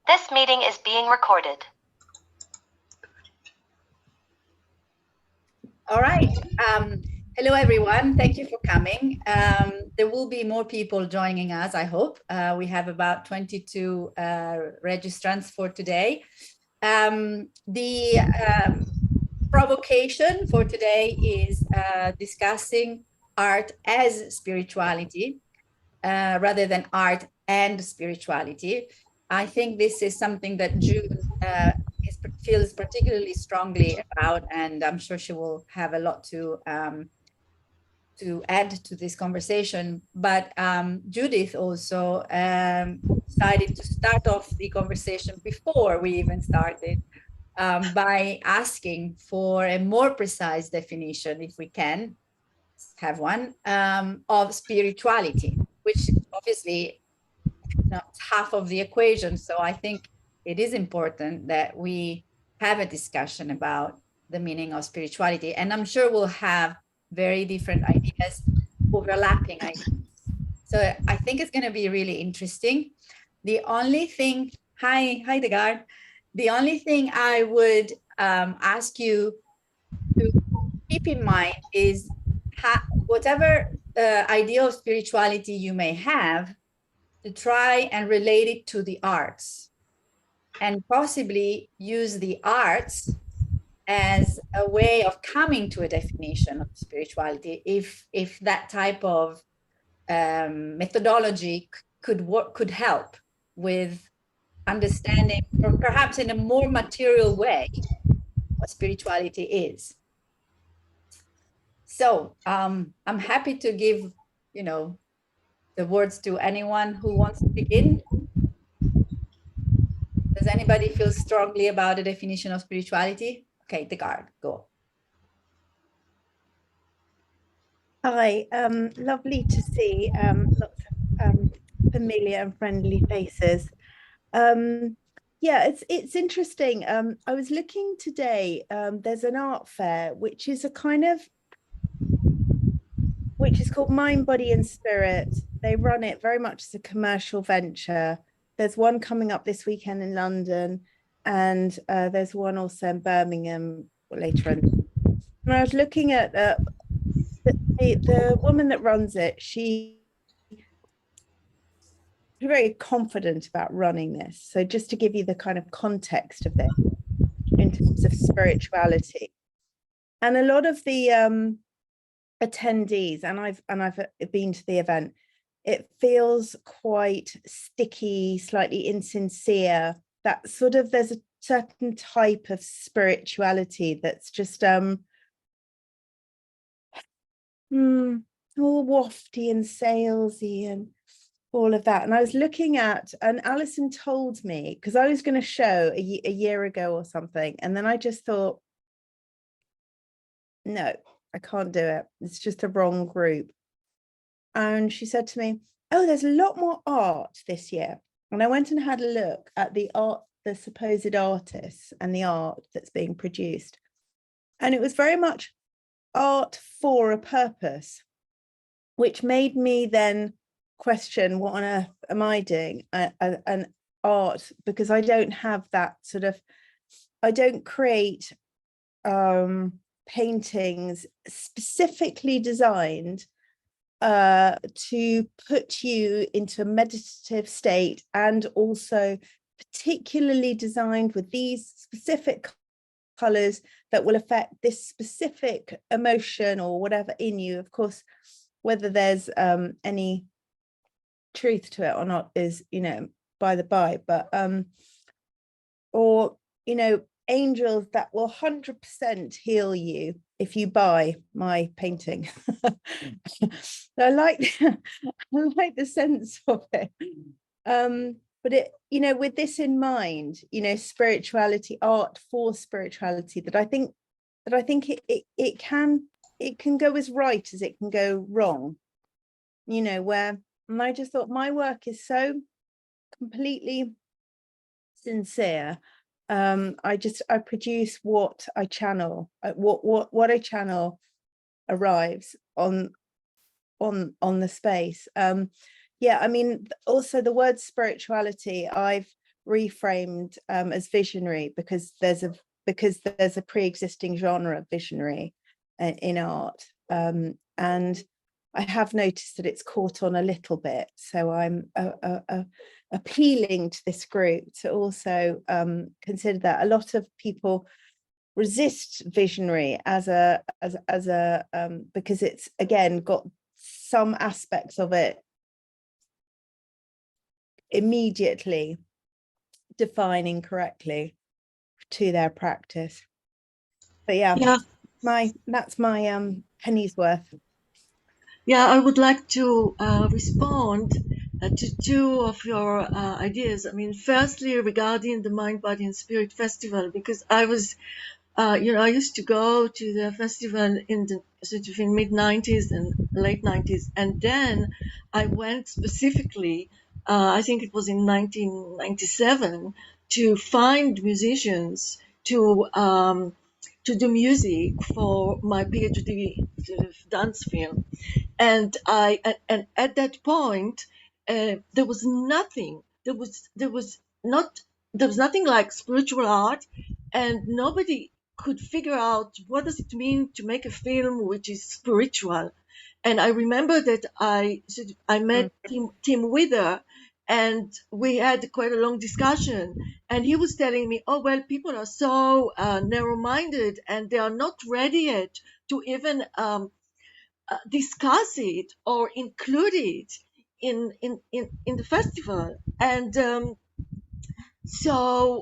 This meeting is being recorded. All right. Hello, everyone. Thank you for coming. There will be more people joining us, I hope. We have about 22 registrants for today. The provocation for today is discussing art as spirituality rather than art and spirituality. I think this is something that June feels particularly strongly about, and I'm sure she will have a lot to add to this conversation. But Judith also decided to start off the conversation before we even started by asking for a more precise definition, if we can have one, of spirituality, which obviously not half of the equation. So I think it is important that we have a discussion about the meaning of spirituality. And I'm sure we'll have very different ideas, overlapping ideas. So I think it's going to be really interesting. The only thing, hi Degard. The only thing I would ask you to keep in mind is whatever idea of spirituality you may have, to try and relate it to the arts, and possibly use the arts as a way of coming to a definition of spirituality, if that type of methodology could help with understanding, or perhaps in a more material way, what spirituality is. So I'm happy to give, the words to anyone who wants to begin. Does anybody feel strongly about the definition of spirituality? Okay, Degard, go. Hi, lovely to see lots of familiar and friendly faces. Yeah, it's interesting. I was looking today, there's an art fair, which is called Mind, Body and Spirit. They run it very much as a commercial venture. There's one coming up this weekend in London, and there's one also in Birmingham later on. And I was looking at the woman that runs it. She's very confident about running this. So just to give you the kind of context of this in terms of spirituality, and a lot of the attendees, and I've been to the event, it feels quite sticky, slightly insincere. That sort of, there's a certain type of spirituality that's just all wafty and salesy and all of that. And I was looking at, and Alison told me, because I was going to show a year ago or something, and then I just thought, no, I can't do it. It's just the wrong group. And she said to me, oh, there's a lot more art this year. And I went and had a look at the art, the supposed artists and the art that's being produced. And it was very much art for a purpose, which made me then question, what on earth am I doing? An art, because I don't have that sort of, I don't create paintings specifically designed to put you into a meditative state, and also particularly designed with these specific colors that will affect this specific emotion or whatever in you. Of course, whether there's any truth to it or not is, by the by, but or angels that will 100% heal you if you buy my painting. I like the sense of it, but it, with this in mind, spirituality, art for spirituality, that I think it can go as right as it can go wrong, where, and I just thought my work is so completely sincere. I produce what I channel, what I channel arrives on the space. Yeah, I mean, also the word spirituality, I've reframed as visionary because there's a pre-existing genre of visionary in art, and I have noticed that it's caught on a little bit. So I'm appealing to this group to also consider that. A lot of people resist visionary as a because it's again got some aspects of it immediately defining correctly to their practice. But yeah. That's my penny's worth. Yeah, I would like to respond to two of your ideas. I mean, firstly, regarding the Mind, Body and Spirit Festival, because I was, I used to go to the festival in the sort of in mid-90s and late 90s. And then I went specifically, I think it was in 1997, to find musicians to do music for my PhD sort of dance film. And at that point, there was nothing. There was nothing like spiritual art, and nobody could figure out what does it mean to make a film which is spiritual. And I remember that I met Tim Wither, and we had quite a long discussion. And he was telling me, oh, well, people are so narrow-minded, and they are not ready yet to even discuss it or include it in the festival. And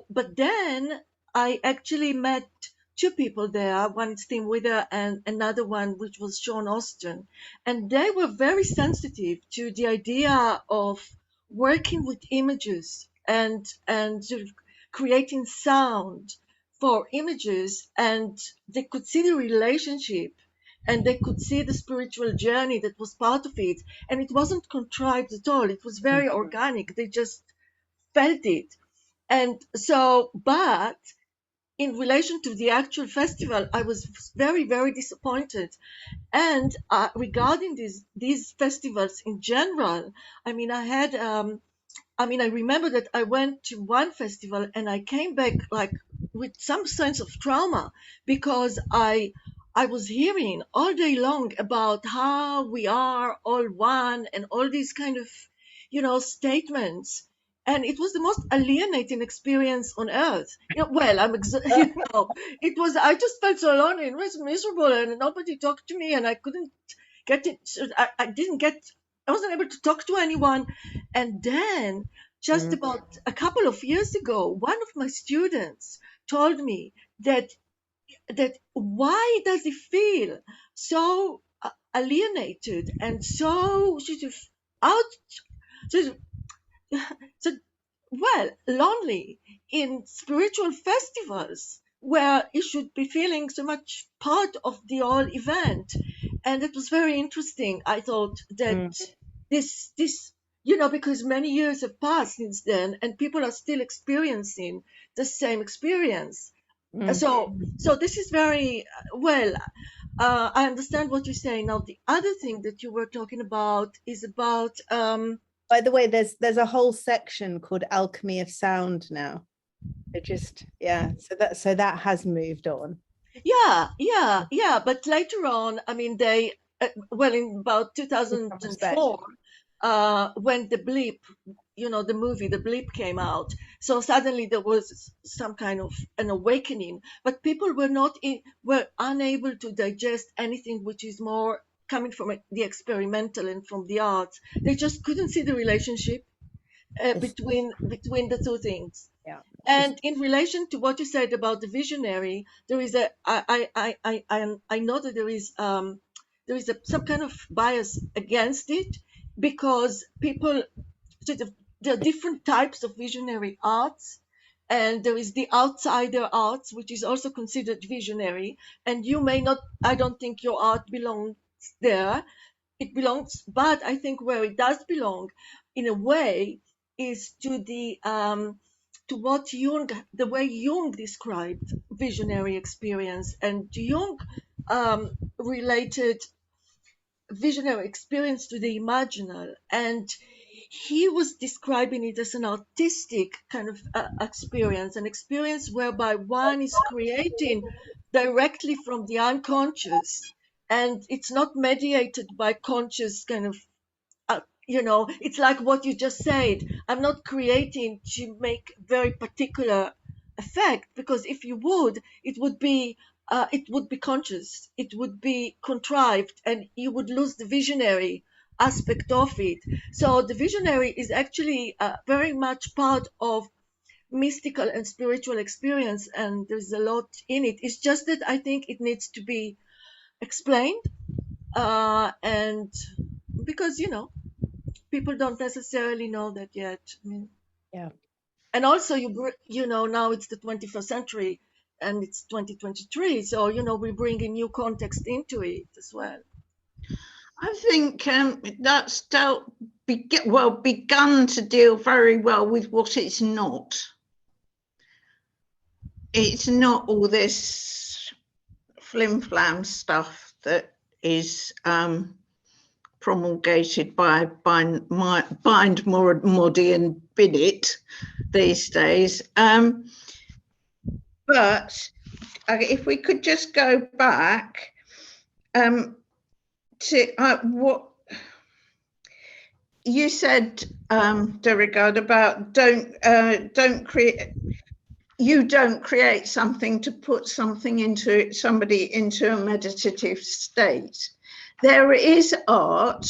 but then I actually met two people there, one Tim Wither and another one which was Sean Austin, and they were very sensitive to the idea of working with images and sort of creating sound for images, and they could see the relationship and they could see the spiritual journey that was part of it, and it wasn't contrived at all. It was very organic. They just felt it. And so, but in relation to the actual festival, I was very, very disappointed. And regarding these festivals in general, I mean, I remember that I went to one festival and I came back like with some sense of trauma, because I was hearing all day long about how we are all one and all these kind of, statements. And it was the most alienating experience on earth. Well, it was, I just felt so alone and it was miserable and nobody talked to me and I couldn't get it. I wasn't able to talk to anyone. And then just about a couple of years ago, one of my students told me that why does he feel so alienated and so sort of lonely in spiritual festivals where he should be feeling so much part of the whole event. And it was very interesting. I thought that this because many years have passed since then and people are still experiencing the same experience. So this is very I understand what you're saying. Now, the other thing that you were talking about is about by the way, there's a whole section called Alchemy of Sound now. So that has moved on. Yeah. But later on, I mean, they in about 2004, when the Bleep, the movie The Bleep came out, so suddenly there was some kind of an awakening. But people were unable to digest anything which is more coming from the experimental and from the arts. They just couldn't see the relationship between the two things. Yeah. And in relation to what you said about the visionary, there is I know that there is some kind of bias against it, because people there are different types of visionary arts, and there is the outsider arts, which is also considered visionary. And you may not, I don't think your art belongs there. It belongs, but I think where it does belong, in a way, is to the to what the way Jung described visionary experience. And Jung related visionary experience to the imaginal, and he was describing it as an autistic kind of experience, an experience whereby one is creating directly from the unconscious, and it's not mediated by conscious kind of, it's like what you just said. I'm not creating to make very particular effect, because if you would, it would be conscious, it would be contrived, and you would lose the visionary aspect of it. So the visionary is actually very much part of mystical and spiritual experience, and there's a lot in it. It's just that I think it needs to be explained, and because people don't necessarily know that yet. I mean, Yeah. and also now it's the 21st century and it's 2023, so we bring a new context into it as well. I think that's begun to deal very well with what it's not. It's not all this flim-flam stuff that is promulgated by Bind, Moddy and Binnett these days. But if we could just go back to what you said, Delevaux, about don't create something to put somebody into a meditative state. There is art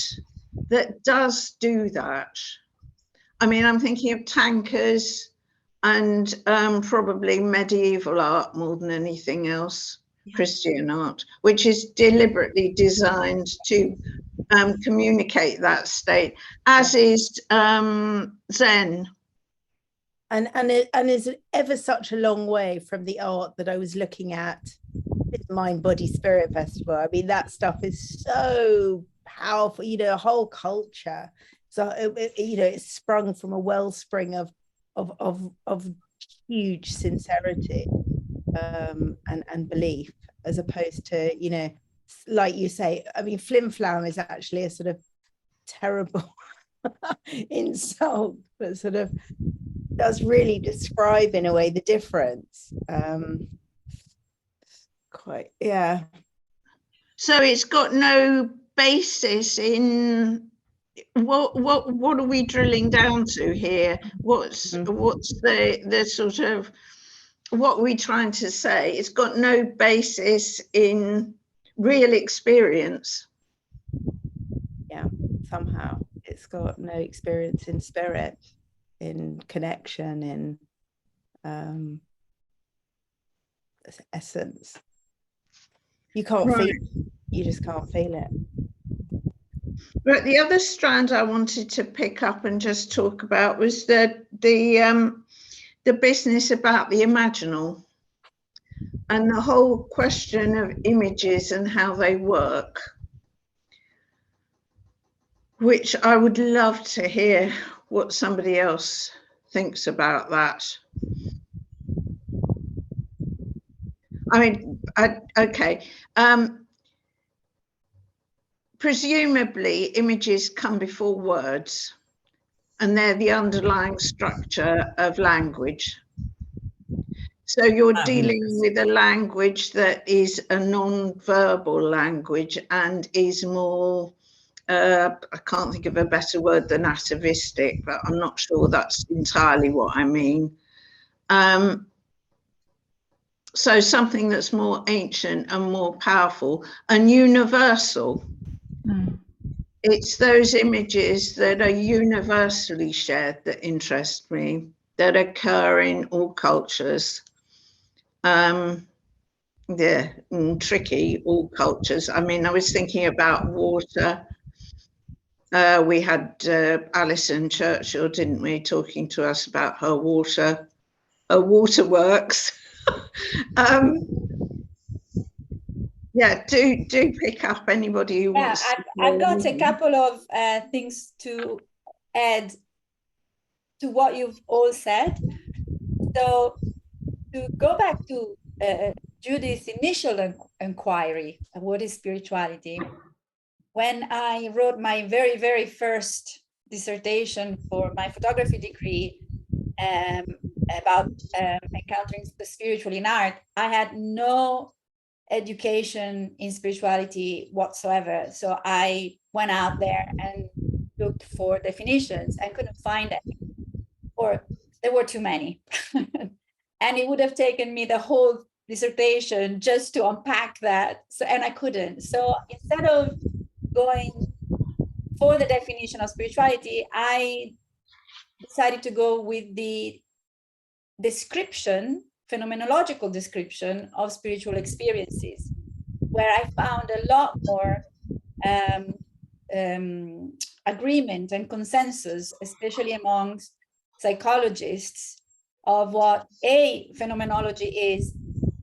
that does do that. I mean, I'm thinking of tankers and probably medieval art more than anything else, Christian art, which is deliberately designed to communicate that state, as is Zen. And is ever such a long way from the art that I was looking at with Mind, Body, Spirit Festival. I mean, that stuff is so powerful, a whole culture. So, it's sprung from a wellspring of huge sincerity and belief, as opposed to, like you say, I mean, flim-flam is actually a sort of terrible insult, but sort of does really describe in a way the difference. So it's got no basis in what are we drilling down to here? What's the sort of, what are we trying to say? It's got no basis in real experience. Yeah, somehow it's got no experience in spirit, in connection, in essence. You can't feel it. You just can't feel it. But the other strand I wanted to pick up and just talk about was the business about the imaginal and the whole question of images and how they work, which I would love to hear what somebody else thinks about that. I mean, okay. Presumably images come before words, and they're the underlying structure of language. So you're dealing with a language that is a non-verbal language and is more, I can't think of a better word than atavistic, but I'm not sure that's entirely what I mean. So something that's more ancient and more powerful and universal. It's those images that are universally shared that interest me, that occur in all cultures. Tricky, all cultures. I mean, I was thinking about water. We had Alison Churchill, didn't we, talking to us about her waterworks. Do pick up anybody who wants. I've got a couple of things to add to what you've all said. So to go back to Judith's initial inquiry, what is spirituality? When I wrote my very, very first dissertation for my photography degree about encountering the spiritual in art, I had no education in spirituality whatsoever. So I went out there and looked for definitions and couldn't find any, or there were too many. And it would have taken me the whole dissertation just to unpack that. So, and I couldn't. So instead of going for the definition of spirituality, I decided to go with the description, phenomenological description of spiritual experiences, where I found a lot more agreement and consensus, especially amongst psychologists, of what A, phenomenology is,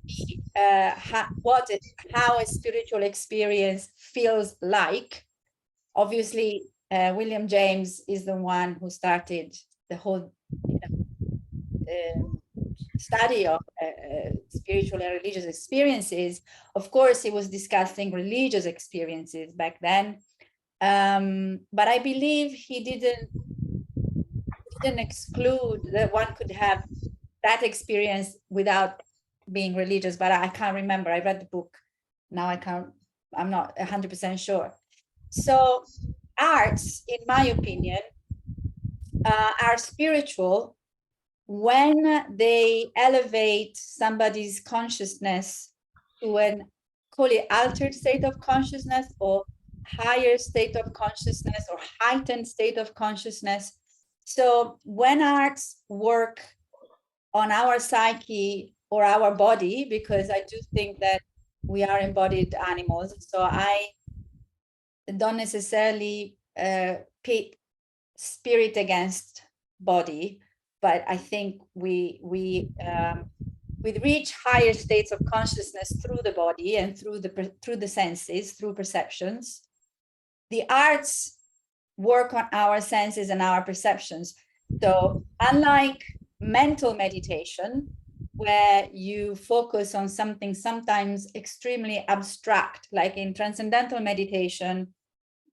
B, how a spiritual experience feels like. Obviously, William James is the one who started the whole study of spiritual and religious experiences. Of course, he was discussing religious experiences back then, but I believe he didn't exclude that one could have that experience without being religious, but I can't remember. I read the book. Now I'm not 100% sure. So arts, in my opinion, are spiritual when they elevate somebody's consciousness to an, call it altered state of consciousness, or higher state of consciousness, or heightened state of consciousness. So when arts work on our psyche or our body, because I do think that we are embodied animals, so I don't necessarily pit spirit against body, but I think we reach higher states of consciousness through the body and through the senses, through perceptions. The arts work on our senses and our perceptions. So unlike mental meditation, where you focus on something sometimes extremely abstract, like in transcendental meditation,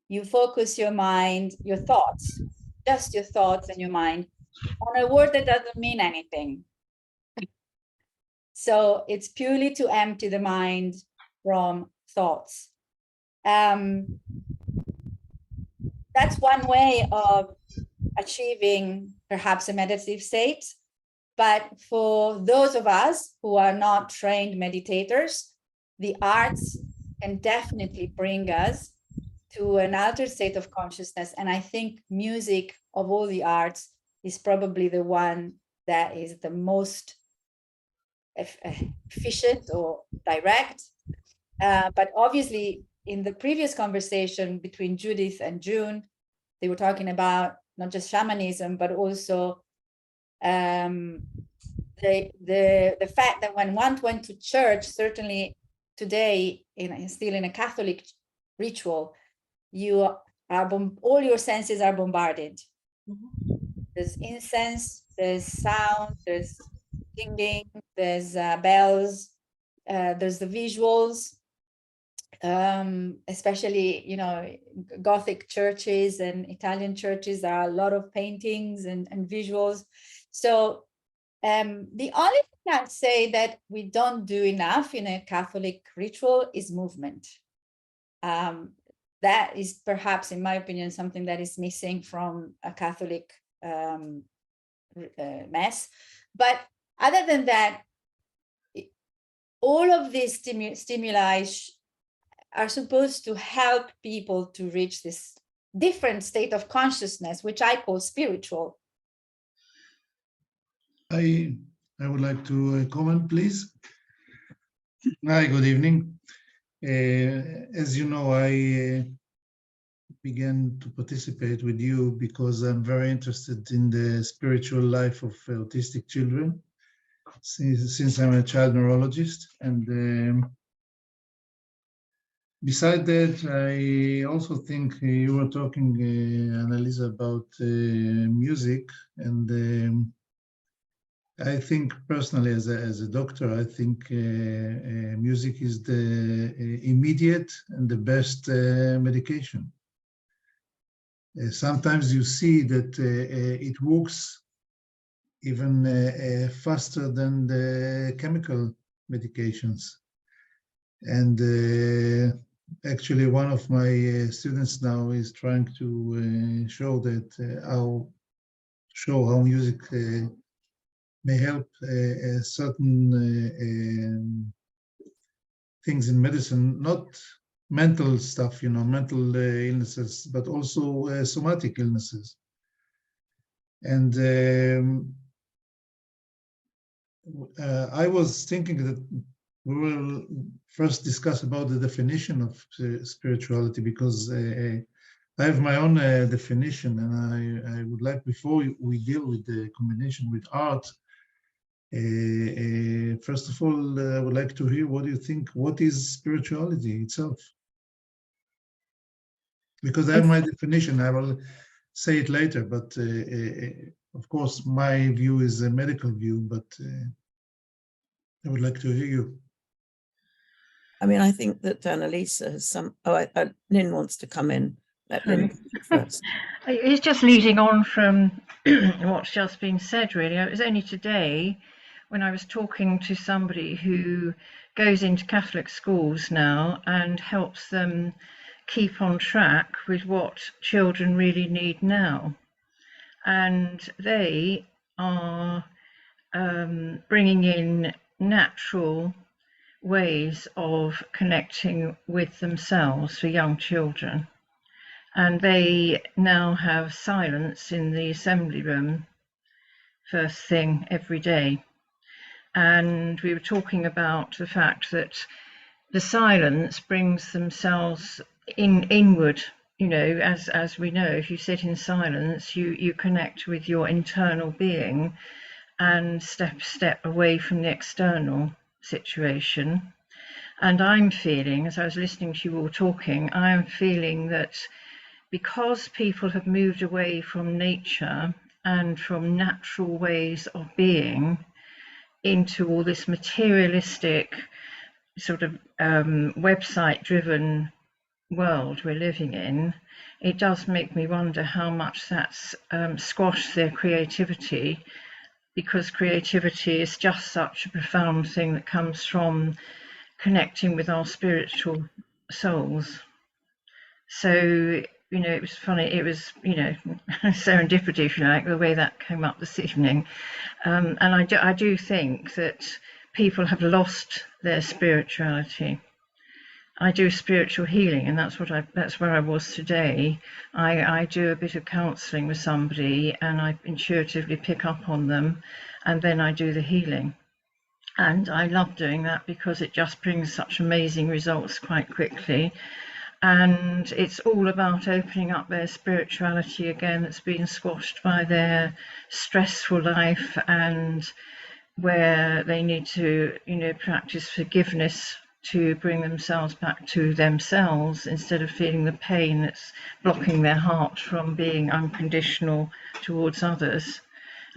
you focus your mind, your thoughts, just your thoughts and your mind, on a word that doesn't mean anything. So it's purely to empty the mind from thoughts. That's one way of achieving perhaps a meditative state. But for those of us who are not trained meditators, the arts can definitely bring us to an altered state of consciousness. And I think music, of all the arts, is probably the one that is the most efficient or direct. But obviously, in the previous conversation between Judith and June, they were talking about not just shamanism, but also the fact that when one went to church, certainly today, still in a Catholic ritual, you are all your senses are bombarded. Mm-hmm. There's incense, there's sound, there's singing, there's bells, there's the visuals. Especially, Gothic churches and Italian churches, there are a lot of paintings and visuals. So the only thing I'd say that we don't do enough in a Catholic ritual is movement. That is perhaps, in my opinion, something that is missing from a Catholic mass. But other than that, all of these stimuli are supposed to help people to reach this different state of consciousness, which I call spiritual. I would like to comment, please. Hi, good evening. As you know, I began to participate with you because I'm very interested in the spiritual life of autistic children since I'm a child neurologist. And beside that, I also think you were talking, Annalisa, about music, and I think personally, as a doctor, I think music is the immediate and the best medication. sometimes you see that it works even faster than the chemical medications. And actually, one of my students now is trying to show how music may help certain things in medicine, not mental stuff, mental illnesses, but also somatic illnesses. And I was thinking that we will first discuss about the definition of spirituality, because I have my own definition, and I would like, before we deal with the combination with art, first of all, I would like to hear what you think. What is spirituality itself? Because I have my definition, I will say it later, but of course, my view is a medical view, but I would like to hear you. I mean, I think that Annalisa has Lynn wants to come in. Let Lynn first. It's just leading on from what's just been said, really. It was only today when I was talking to somebody who goes into Catholic schools now and helps them keep on track with what children really need now. And they are bringing in natural ways of connecting with themselves for young children. And they now have silence in the assembly room first thing every day. And we were talking about the fact that the silence brings themselves inward. As we know, if you sit in silence, you connect with your internal being and step away from the external situation. And I'm feeling, as I was listening to you all talking, I'm feeling that because people have moved away from nature and from natural ways of being into all this materialistic sort of website-driven world we're living in, it does make me wonder how much that's squashed their creativity, because creativity is just such a profound thing that comes from connecting with our spiritual souls. So, it was funny, it was, serendipity, if you like, the way that came up this evening. And I do think that people have lost their spirituality. I do spiritual healing, and that's where I was today. I do a bit of counselling with somebody, and I intuitively pick up on them, and then I do the healing. And I love doing that because it just brings such amazing results quite quickly. And it's all about opening up their spirituality again that's been squashed by their stressful life, and where they need to, practice forgiveness to bring themselves back to themselves, instead of feeling the pain that's blocking their heart from being unconditional towards others.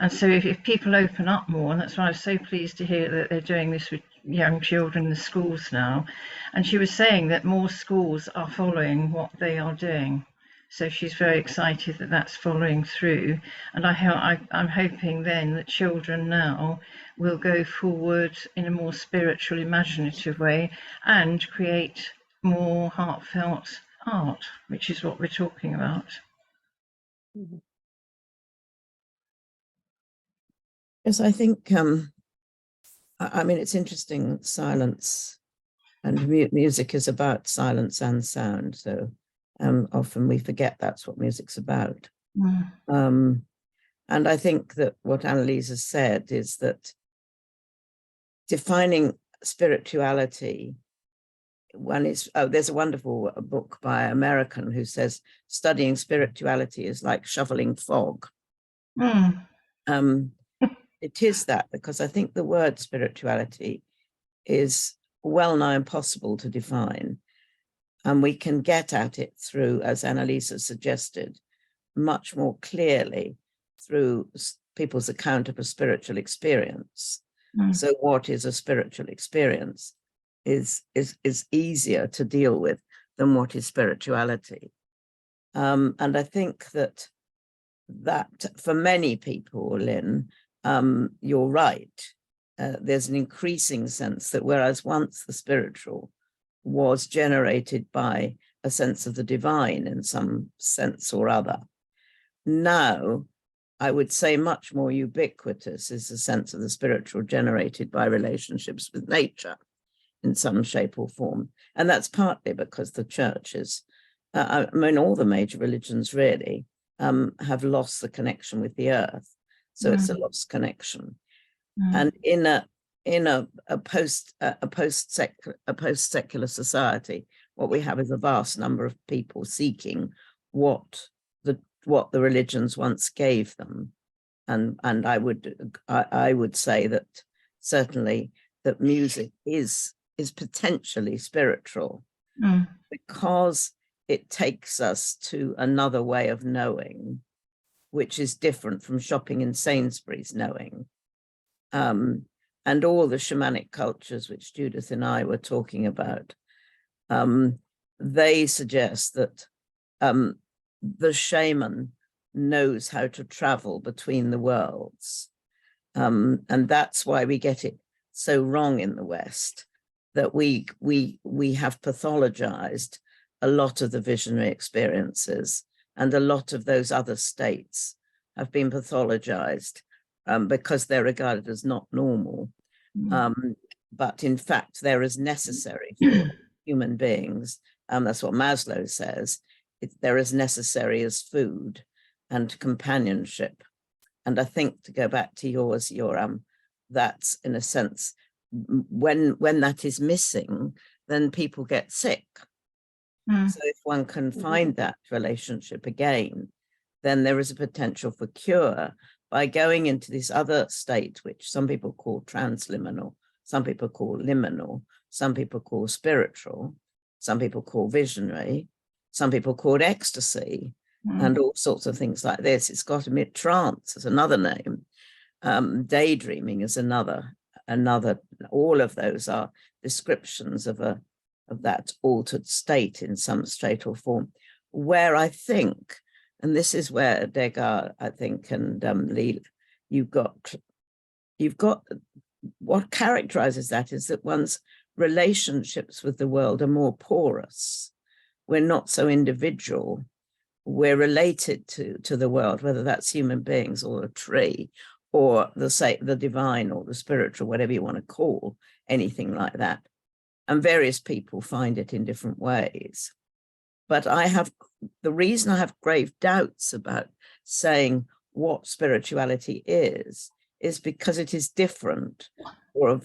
And so if people open up more, and that's why I was so pleased to hear that they're doing this with young children in the schools now. And she was saying that more schools are following what they are doing. So she's very excited that that's following through. And I'm hoping then that children now will go forward in a more spiritual, imaginative way and create more heartfelt art, which is what we're talking about. Yes, I think, I mean, it's interesting, silence and music is about silence and sound. So often we forget that's what music's about. And I think that what Annalisa said is that defining spirituality, there's a wonderful book by an American who says studying spirituality is like shoveling fog. It is that, because I think the word spirituality is well nigh impossible to define. And we can get at it through, as Annalisa suggested, much more clearly through people's account of a spiritual experience. So what is a spiritual experience is easier to deal with than what is spirituality. And I think that for many people, Lynn, you're right. There's an increasing sense that whereas once the spiritual was generated by a sense of the divine in some sense or other, now I would say much more ubiquitous is the sense of the spiritual generated by relationships with nature in some shape or form. And that's partly because the churches, I mean, all the major religions really have lost the connection with the earth. So it's a lost connection. And in a post-secular society, what we have is a vast number of people seeking what the religions once gave them. And I would say that certainly that music is potentially spiritual because it takes us to another way of knowing, which is different from shopping in Sainsbury's knowing. And all the shamanic cultures which Judith and I were talking about, they suggest that the shaman knows how to travel between the worlds. And that's why we get it so wrong in the West, that we have pathologized a lot of the visionary experiences, and a lot of those other states have been pathologized because they're regarded as not normal. But in fact, they're as necessary for human beings. That's what Maslow says. They're as necessary as food and companionship. And I think, to go back to yours, Yoram, that's in a sense, when that is missing, then people get sick. So if one can find that relationship again, then there is a potential for cure by going into this other state, which some people call transliminal, some people call liminal, some people call spiritual, some people call visionary, some people call ecstasy, and all sorts of things like this. It's got to be trance is another name. Daydreaming is another. All of those are descriptions of that altered state in some state or form, where I think, and this is where Degard, I think, and Lila, you've got what characterizes that is that one's relationships with the world are more porous. We're not so individual. We're related to the world, whether that's human beings or a tree, or the divine or the spiritual, whatever you want to call anything like that. And various people find it in different ways. But the reason I have grave doubts about saying what spirituality is because it is different for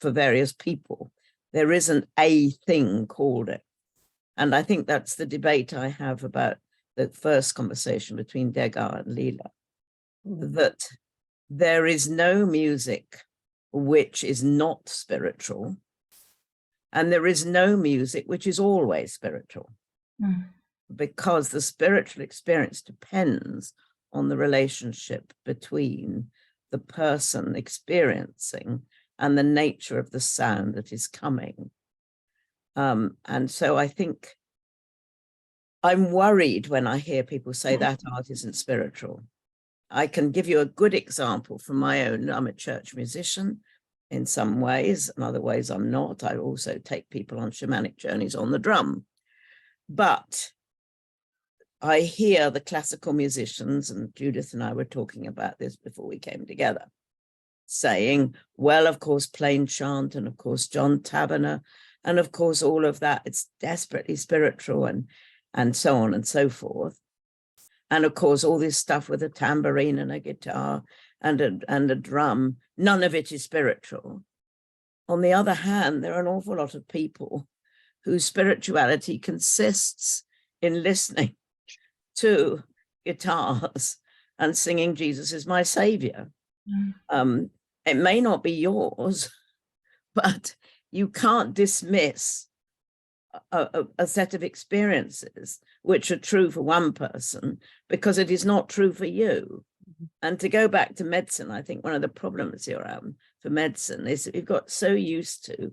various people. There isn't a thing called it. And I think that's the debate I have about the first conversation between Degard and Lila, that there is no music which is not spiritual, and there is no music which is always spiritual, because the spiritual experience depends on the relationship between the person experiencing and the nature of the sound that is coming. And so I think I'm worried when I hear people say that art isn't spiritual. I can give you a good example from my own. I'm a church musician in some ways, in other ways I'm not. I also take people on shamanic journeys on the drum. But I hear the classical musicians, and Judith and I were talking about this before we came together, saying, well, of course, plain chant, and of course, John Taberner, and of course, all of that, it's desperately spiritual, and so on and so forth. And of course, all this stuff with a tambourine and a guitar and a drum, none of it is spiritual. On the other hand, there are an awful lot of people whose spirituality consists in listening to guitars and singing Jesus is my savior. It may not be yours, but you can't dismiss a set of experiences which are true for one person because it is not true for you. And to go back to medicine, I think one of the problems here for medicine is that we've got so used to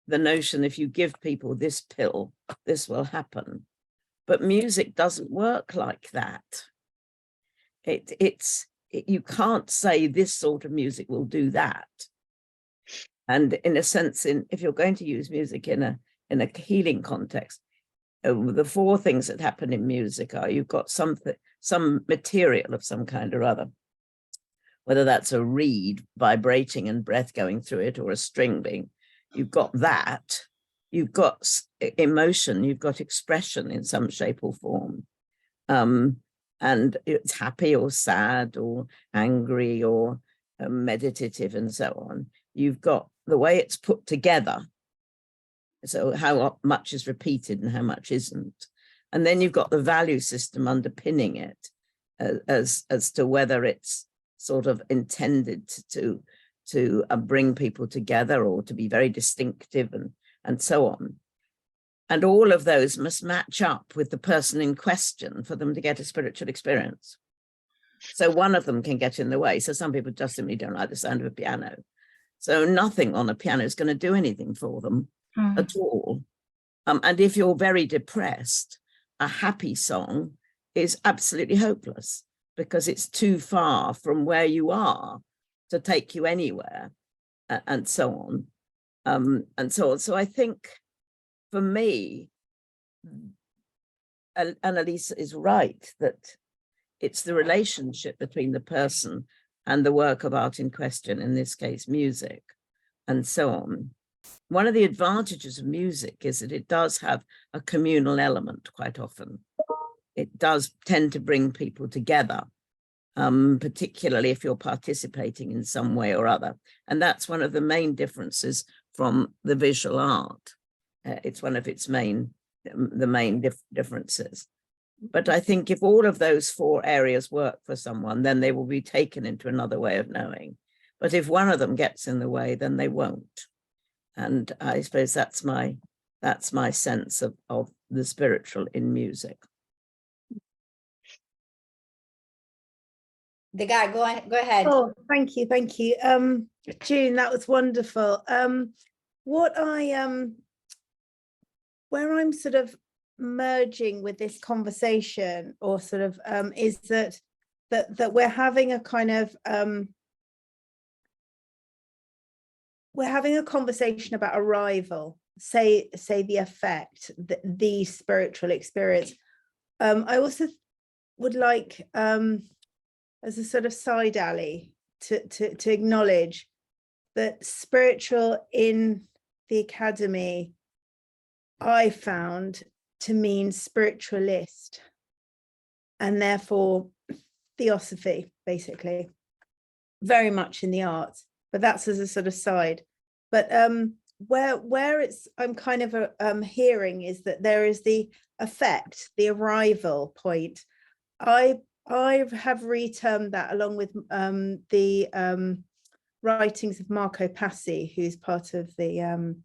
the notion if you give people this pill, this will happen. But music doesn't work like that. You can't say this sort of music will do that. And in a sense, if you're going to use music in a healing context, the four things that happen in music are you've got some material of some kind or other, whether that's a reed vibrating and breath going through it or a string being, you've got that, you've got emotion, you've got expression in some shape or form. And it's happy or sad or angry or meditative and so on. You've got the way it's put together. So how much is repeated and how much isn't. And then you've got the value system underpinning it as to whether it's sort of intended to bring people together or to be very distinctive and so on. And all of those must match up with the person in question for them to get a spiritual experience. So one of them can get in the way. So some people just simply don't like the sound of a piano. So nothing on a piano is going to do anything for them at all. And if you're very depressed, a happy song is absolutely hopeless because it's too far from where you are to take you anywhere, and so on. And so on. So I think for me, Annalisa is right that it's the relationship between the person and the work of art in question, in this case, music, and so on. One of the advantages of music is that it does have a communal element quite often. It does tend to bring people together, particularly if you're participating in some way or other. And that's one of the main differences from the visual art. It's one of its main differences. But I think if all of those four areas work for someone, then they will be taken into another way of knowing. But if one of them gets in the way, then they won't. And I suppose that's my sense of the spiritual in music. Degard, go ahead. Oh, thank you. June, that was wonderful. Where I'm sort of merging with this conversation, or sort of is that we're having a kind of we're having a conversation about arrival, say the effect, the spiritual experience. I also would like, as a sort of side alley, to acknowledge that spiritual in the academy I found to mean spiritualist, and therefore theosophy, basically, very much in the arts, but that's as a sort of side. But where it's I'm kind of hearing is that there is the effect, the arrival point. I have retermed that, along with the writings of Marco Passi, who's part of the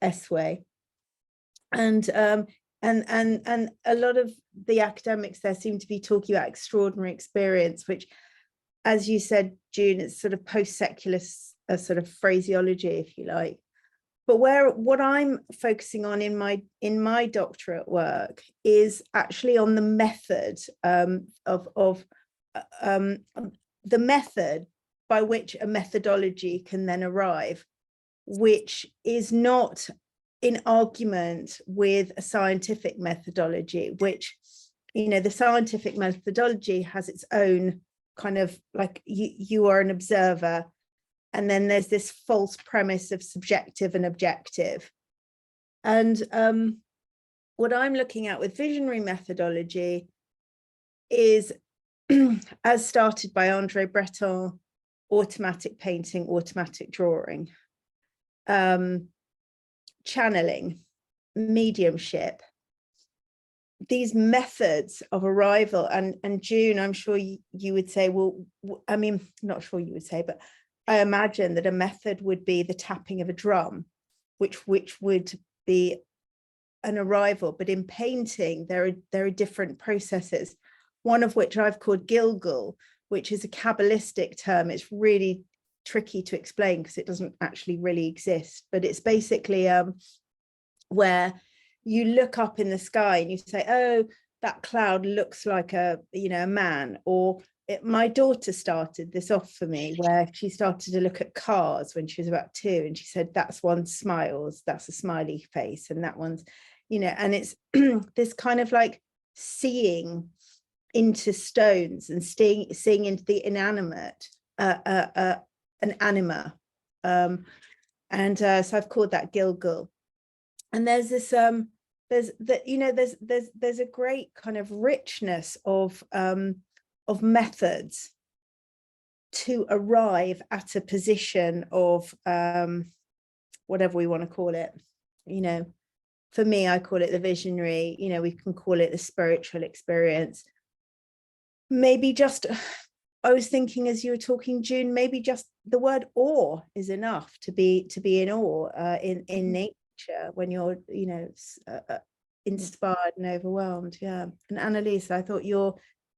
S-Way. And a lot of the academics there seem to be talking about extraordinary experience, which, as you said, June, it's sort of post-secular sort of phraseology, if you like. But what I'm focusing on in my doctorate work is actually on the method of the method by which a methodology can then arrive, which is not in argument with a scientific methodology, which, you know, the scientific methodology has its own kind of, like, you are an observer, and then there's this false premise of subjective and objective. And what I'm looking at with visionary methodology is, as started by André Breton, automatic painting, automatic drawing, channeling, mediumship, these methods of arrival. And June, I'm sure you would say, well, I mean, not sure you would say, but I imagine that a method would be the tapping of a drum, which would be an arrival. But in painting, there are different processes, one of which I've called Gilgul, which is a Kabbalistic term. It's really tricky to explain because it doesn't actually really exist, but it's basically where you look up in the sky and you say, oh, that cloud looks like a man. Or my daughter started this off for me, where she started to look at cars when she was about 2, and she said, that's one smiles, that's a smiley face, and that one's, and it's this kind of like seeing into stones and seeing into the inanimate, an anima, so I've called that Gilgul. And there's this there's a great kind of richness of methods to arrive at a position of whatever we want to call it. For me, I call it the visionary. We can call it the spiritual experience. Maybe just, I was thinking as you were talking, June, maybe just the word awe is enough to be in awe in nature when you're inspired and overwhelmed. Yeah. And Annalisa, I thought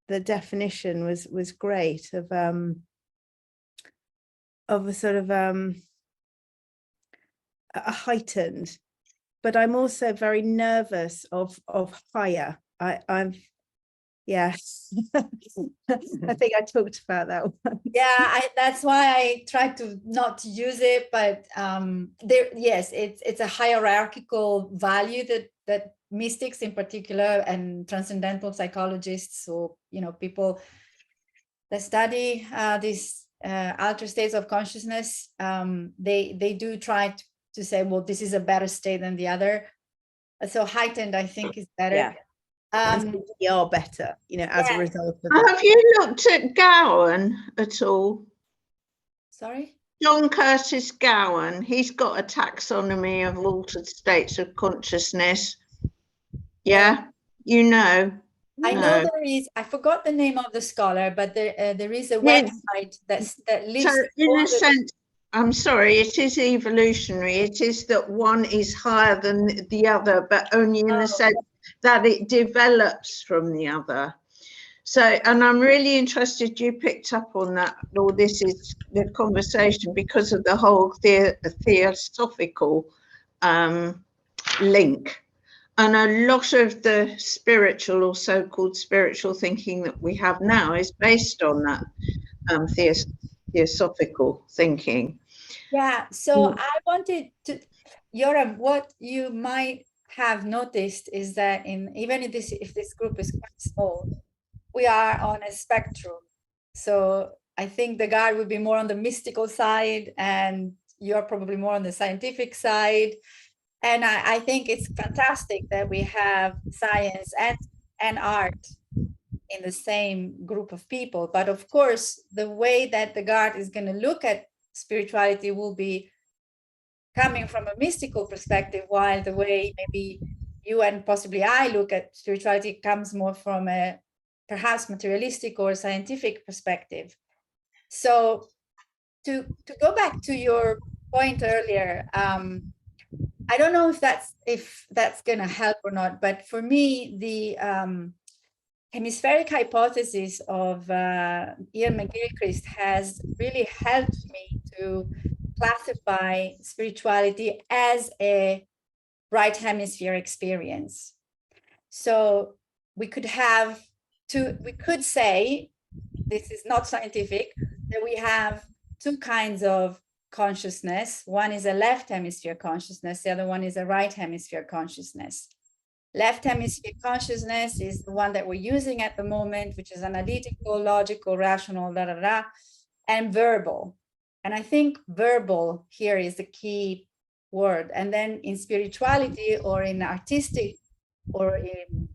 the definition was great of a sort of a heightened, but I'm also very nervous of higher. I'm yes. I think I talked about that one. Yeah, that's why I try to not use it, but it's a hierarchical value that mystics in particular and transcendental psychologists, or people that study these altered states of consciousness, they do try to say, well, this is a better state than the other. So heightened, I think, is better. Yeah. We are better, as a result of that. Have you looked at Gowan at all? Sorry? John Curtis Gowan. He's got a taxonomy of altered states of consciousness. Yeah, I know there is. I forgot the name of the scholar, but there is a website that lists. So in a sense, I'm sorry, it is evolutionary. It is that one is higher than the other, but only in the sense that it develops from the other. So, and I'm really interested you picked up on that, or this is the conversation, because of the whole theosophical link. And a lot of the spiritual or so-called spiritual thinking that we have now is based on that theosophical thinking. Yeah, so I wanted to, Yoram, what you might have noticed is that even if this group is quite small, we are on a spectrum. So I think Degard would be more on the mystical side, and you're probably more on the scientific side. And I think it's fantastic that we have science and art in the same group of people. But of course, the way that Degard is going to look at spirituality will be coming from a mystical perspective, while the way maybe you and possibly I look at spirituality comes more from a perhaps materialistic or scientific perspective. So to go back to your point earlier, I don't know if that's going to help or not, but for me, the hemispheric hypothesis of Ian McGilchrist has really helped me to classify spirituality as a right hemisphere experience. So we could say, this is not scientific, that we have two kinds of consciousness. One is a left hemisphere consciousness, the other one is a right hemisphere consciousness. Left hemisphere consciousness is the one that we're using at the moment, which is analytical, logical, rational, and verbal. And I think verbal here is the key word. And then in spirituality or in artistic or in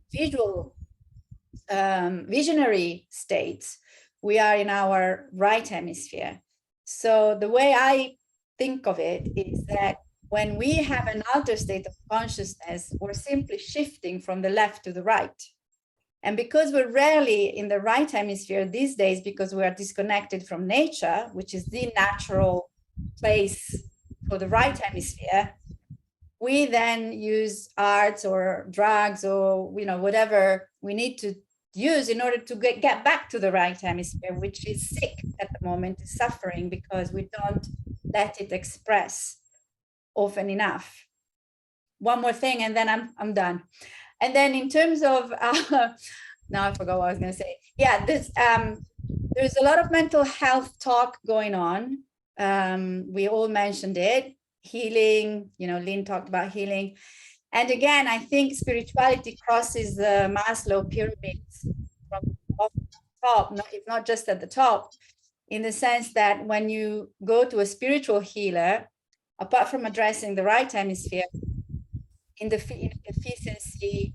visionary states, we are in our right hemisphere. So the way I think of it is that when we have an altered state of consciousness, we're simply shifting from the left to the right. And because we're rarely in the right hemisphere these days, because we are disconnected from nature, which is the natural place for the right hemisphere, we then use arts or drugs or whatever we need to use in order to get back to the right hemisphere, which is sick at the moment, is suffering because we don't let it express often enough. one more thing, and then I'm done. And then in terms of now I forgot what I was going to say. Yeah, there's a lot of mental health talk going on. We all mentioned it. Healing, Lynn talked about healing. And again, I think spirituality crosses the Maslow pyramids from off the top. It's not just at the top, in the sense that when you go to a spiritual healer, apart from addressing the right hemisphere, in the efficiency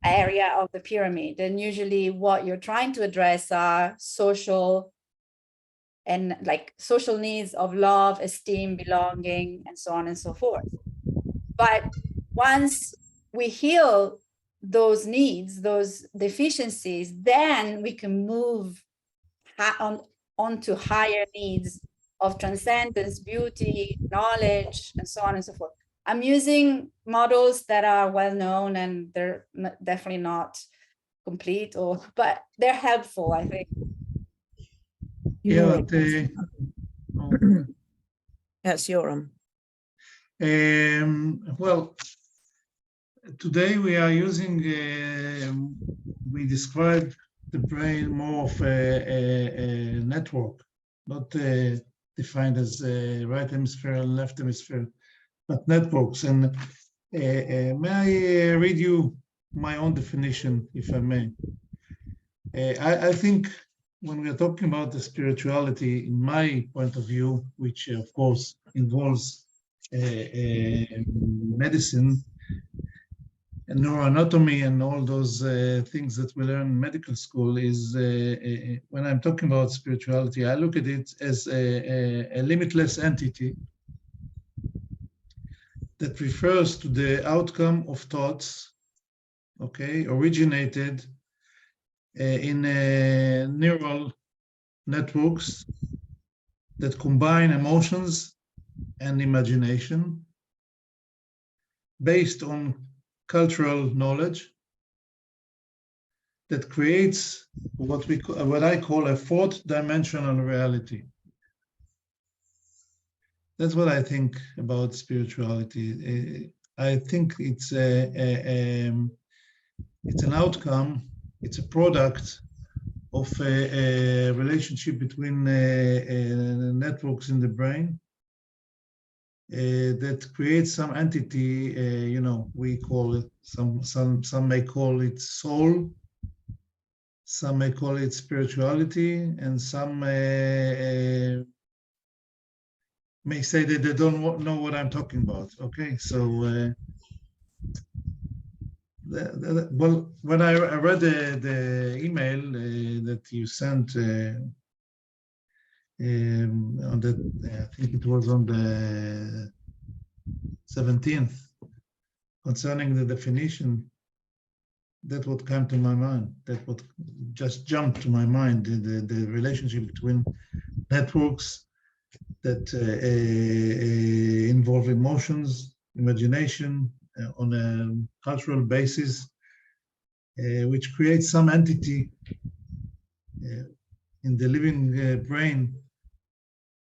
area of the pyramid, and usually what you're trying to address are social needs of love, esteem, belonging, and so on and so forth. But once we heal those needs, those deficiencies, then we can move onto higher needs of transcendence, beauty, knowledge, and so on and so forth. I'm using models that are well known, and they're definitely not complete, but they're helpful, I think. Yeah, Yes, Yoram. Well, today we are using, we describe the brain more of a network, not defined as right hemisphere and left hemisphere, but networks. And may I read you my own definition, if I may? I think when we are talking about the spirituality, in my point of view, which of course involves medicine and neuroanatomy and all those things that we learn in medical school, is when I'm talking about spirituality, I look at it as a limitless entity that refers to the outcome of thoughts, originated in neural networks that combine emotions and imagination based on cultural knowledge that creates what I call a fourth dimensional reality. That's what I think about spirituality. I think it's an outcome, it's a product of a relationship between networks in the brain that creates some entity. We call it, some may call it soul, some may call it spirituality, and some may say that they don't know what I'm talking about. Okay, so well, when I read the email that you sent on I think it was on the 17th, concerning the definition, that what came to my mind, that what just jumped to my mind, the relationship between networks that involve emotions, imagination on a cultural basis, which creates some entity in the living brain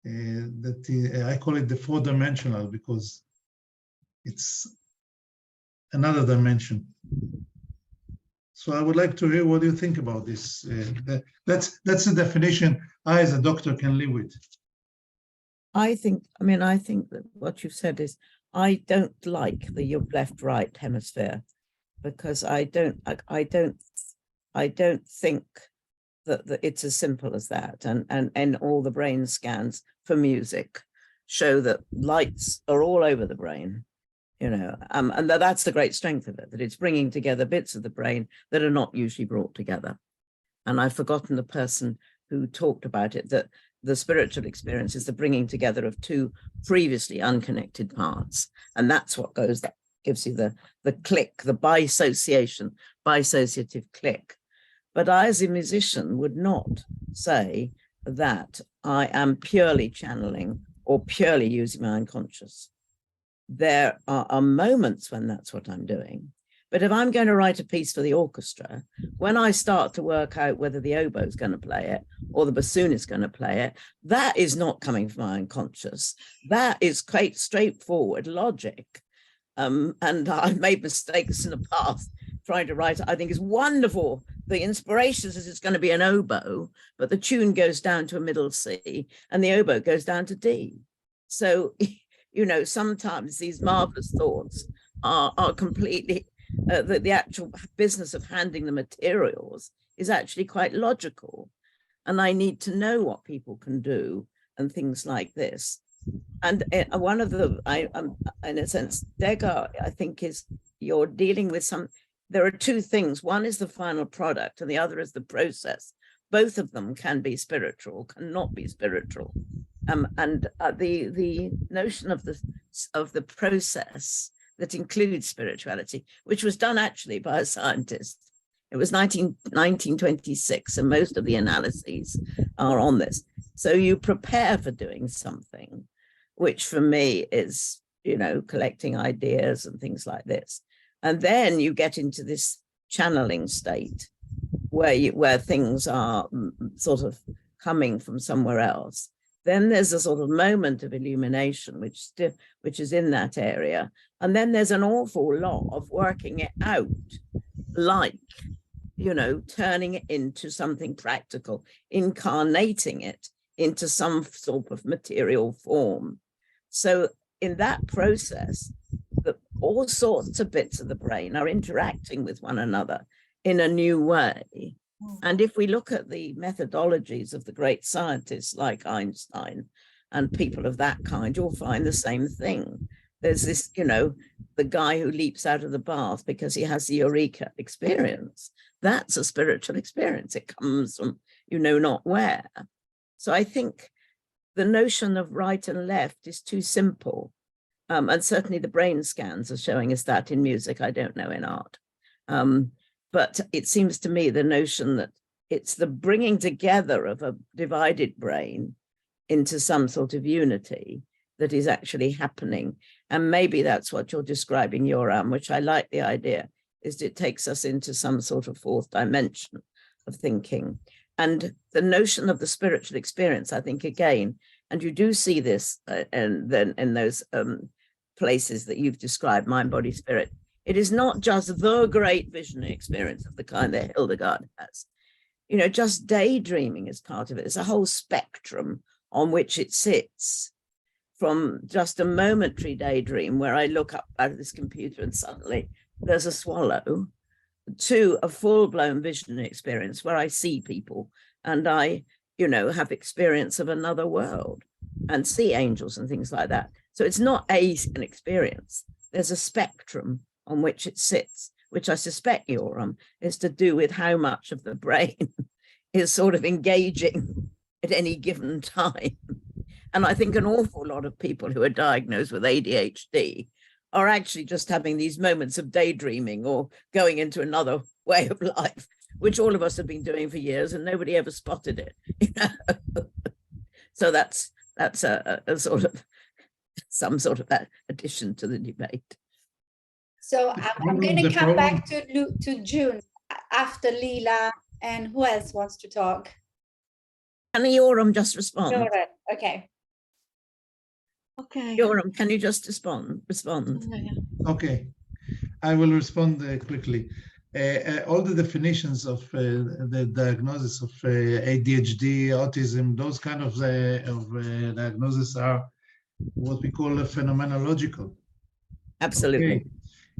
that I call it the four-dimensional, because it's another dimension. So I would like to hear what you think about this. That's the definition I, as a doctor, can live with. I think that what you've said is, I don't like the left-right hemisphere, because I don't think that it's as simple as that. And all the brain scans for music show that lights are all over the brain, and that's the great strength of it, that it's bringing together bits of the brain that are not usually brought together. And I've forgotten the person who talked about it, that the spiritual experience is the bringing together of two previously unconnected parts. And that's what gives you the click, the dissociative click. But I, as a musician, would not say that I am purely channeling or purely using my unconscious. There are moments when that's what I'm doing. But if I'm going to write a piece for the orchestra, when I start to work out whether the oboe is going to play it or the bassoon is going to play it, that is not coming from my unconscious. That is quite straightforward logic. And I've made mistakes in the past trying to write. I think it's wonderful. The inspiration is it's going to be an oboe, but the tune goes down to a middle C and the oboe goes down to D. So, you know, sometimes these marvelous thoughts are completely, the actual business of handing the materials is actually quite logical. And I need to know what people can do and things like this. And one of the, in a sense, Degard, I think, is you're dealing with some, there are two things. One is the final product and the other is the process. Both of them can be spiritual, cannot be spiritual. And the notion of the process that includes spirituality, which was done actually by a scientist. It was 1926, and most of the analyses are on this. So you prepare for doing something, which for me is, you know, collecting ideas and things like this. And then you get into this channeling state where things are sort of coming from somewhere else. Then there's a sort of moment of illumination, which is in that area. And then there's an awful lot of working it out, like, you know, turning it into something practical, incarnating it into some sort of material form. So in that process, all sorts of bits of the brain are interacting with one another in a new way. And if we look at the methodologies of the great scientists like Einstein and people of that kind, you'll find the same thing. There's this, you know, the guy who leaps out of the bath because he has the eureka experience. That's a spiritual experience. It comes from, you know, not where. So I think the notion of right and left is too simple. And certainly the brain scans are showing us that in music. I don't know in art. But it seems to me the notion that it's the bringing together of a divided brain into some sort of unity that is actually happening. And maybe that's what you're describing, Yoram, which I like the idea, is it takes us into some sort of fourth dimension of thinking. And the notion of the spiritual experience, I think, again, and you do see this and then in those places that you've described, mind, body, spirit, it is not just the great visionary experience of the kind that Hildegard has. You know, just daydreaming is part of it. It's a whole spectrum on which it sits, from just a momentary daydream where I look up out of this computer and suddenly there's a swallow, to a full-blown visionary experience where I see people and I, you know, have experience of another world and see angels and things like that. So it's not an experience. There's a spectrum on which it sits, which I suspect, Yoram, is to do with how much of the brain is sort of engaging at any given time. And I think an awful lot of people who are diagnosed with ADHD are actually just having these moments of daydreaming or going into another way of life, which all of us have been doing for years and nobody ever spotted it. You know? So that's a sort of some sort of that addition to the debate. So I'm going to come back to June after Lila, and who else wants to talk? Can Yoram just respond? Yoram, okay. Okay. Yoram, can you just respond? Okay, I will respond quickly. All the definitions of the diagnosis of ADHD, autism, those kind of diagnoses are what we call phenomenological. Absolutely. Okay.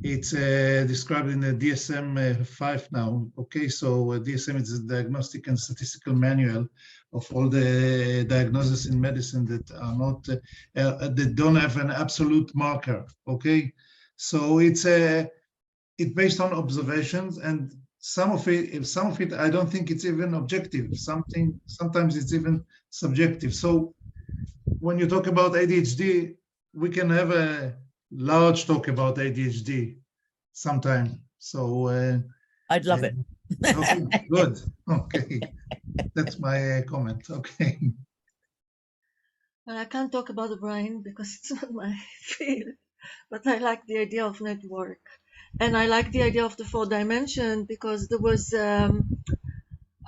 It's described in the DSM-5 now. Okay, so DSM is the Diagnostic and Statistical Manual of all the diagnoses in medicine that are not, that don't have an absolute marker. Okay, so it's based on observations, and some of it, I don't think it's even objective. Sometimes it's even subjective. So when you talk about ADHD, we can have a large talk about ADHD sometime. So I'd love it. Okay, good. Okay, that's my comment. Okay. Well, I can't talk about the brain because it's not my field, but I like the idea of network, and I like the idea of the fourth dimension because there was a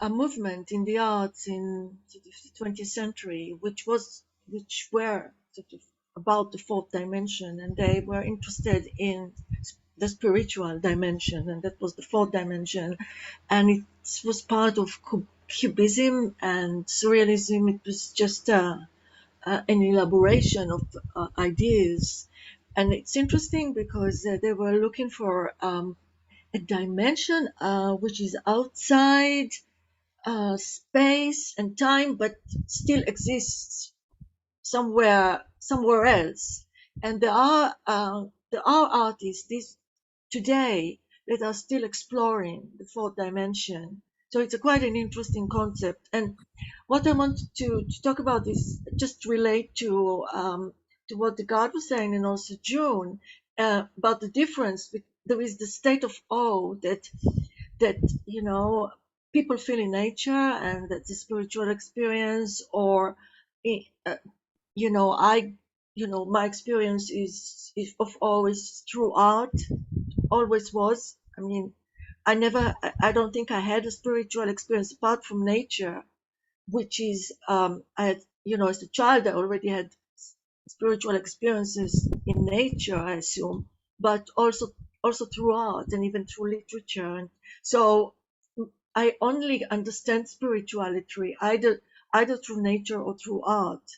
movement in the arts in the 20th century, which were sort of about the fourth dimension, and they were interested in the spiritual dimension, and that was the fourth dimension, and it was part of Cubism and Surrealism. It was just an elaboration of ideas, and it's interesting because they were looking for a dimension which is outside space and time, but still exists somewhere else. And there are artists today that are still exploring the fourth dimension. So it's quite an interesting concept. And what I want to talk about is just relate to what Degard was saying, and also June, about the difference. There is the state of awe that people feel in nature, and that's a spiritual experience, or my experience is of always through art, always was. I mean, I don't think I had a spiritual experience apart from nature, which is, I had, as a child, I already had spiritual experiences in nature, I assume, but also through art and even through literature. And so I only understand spirituality either through nature or through art.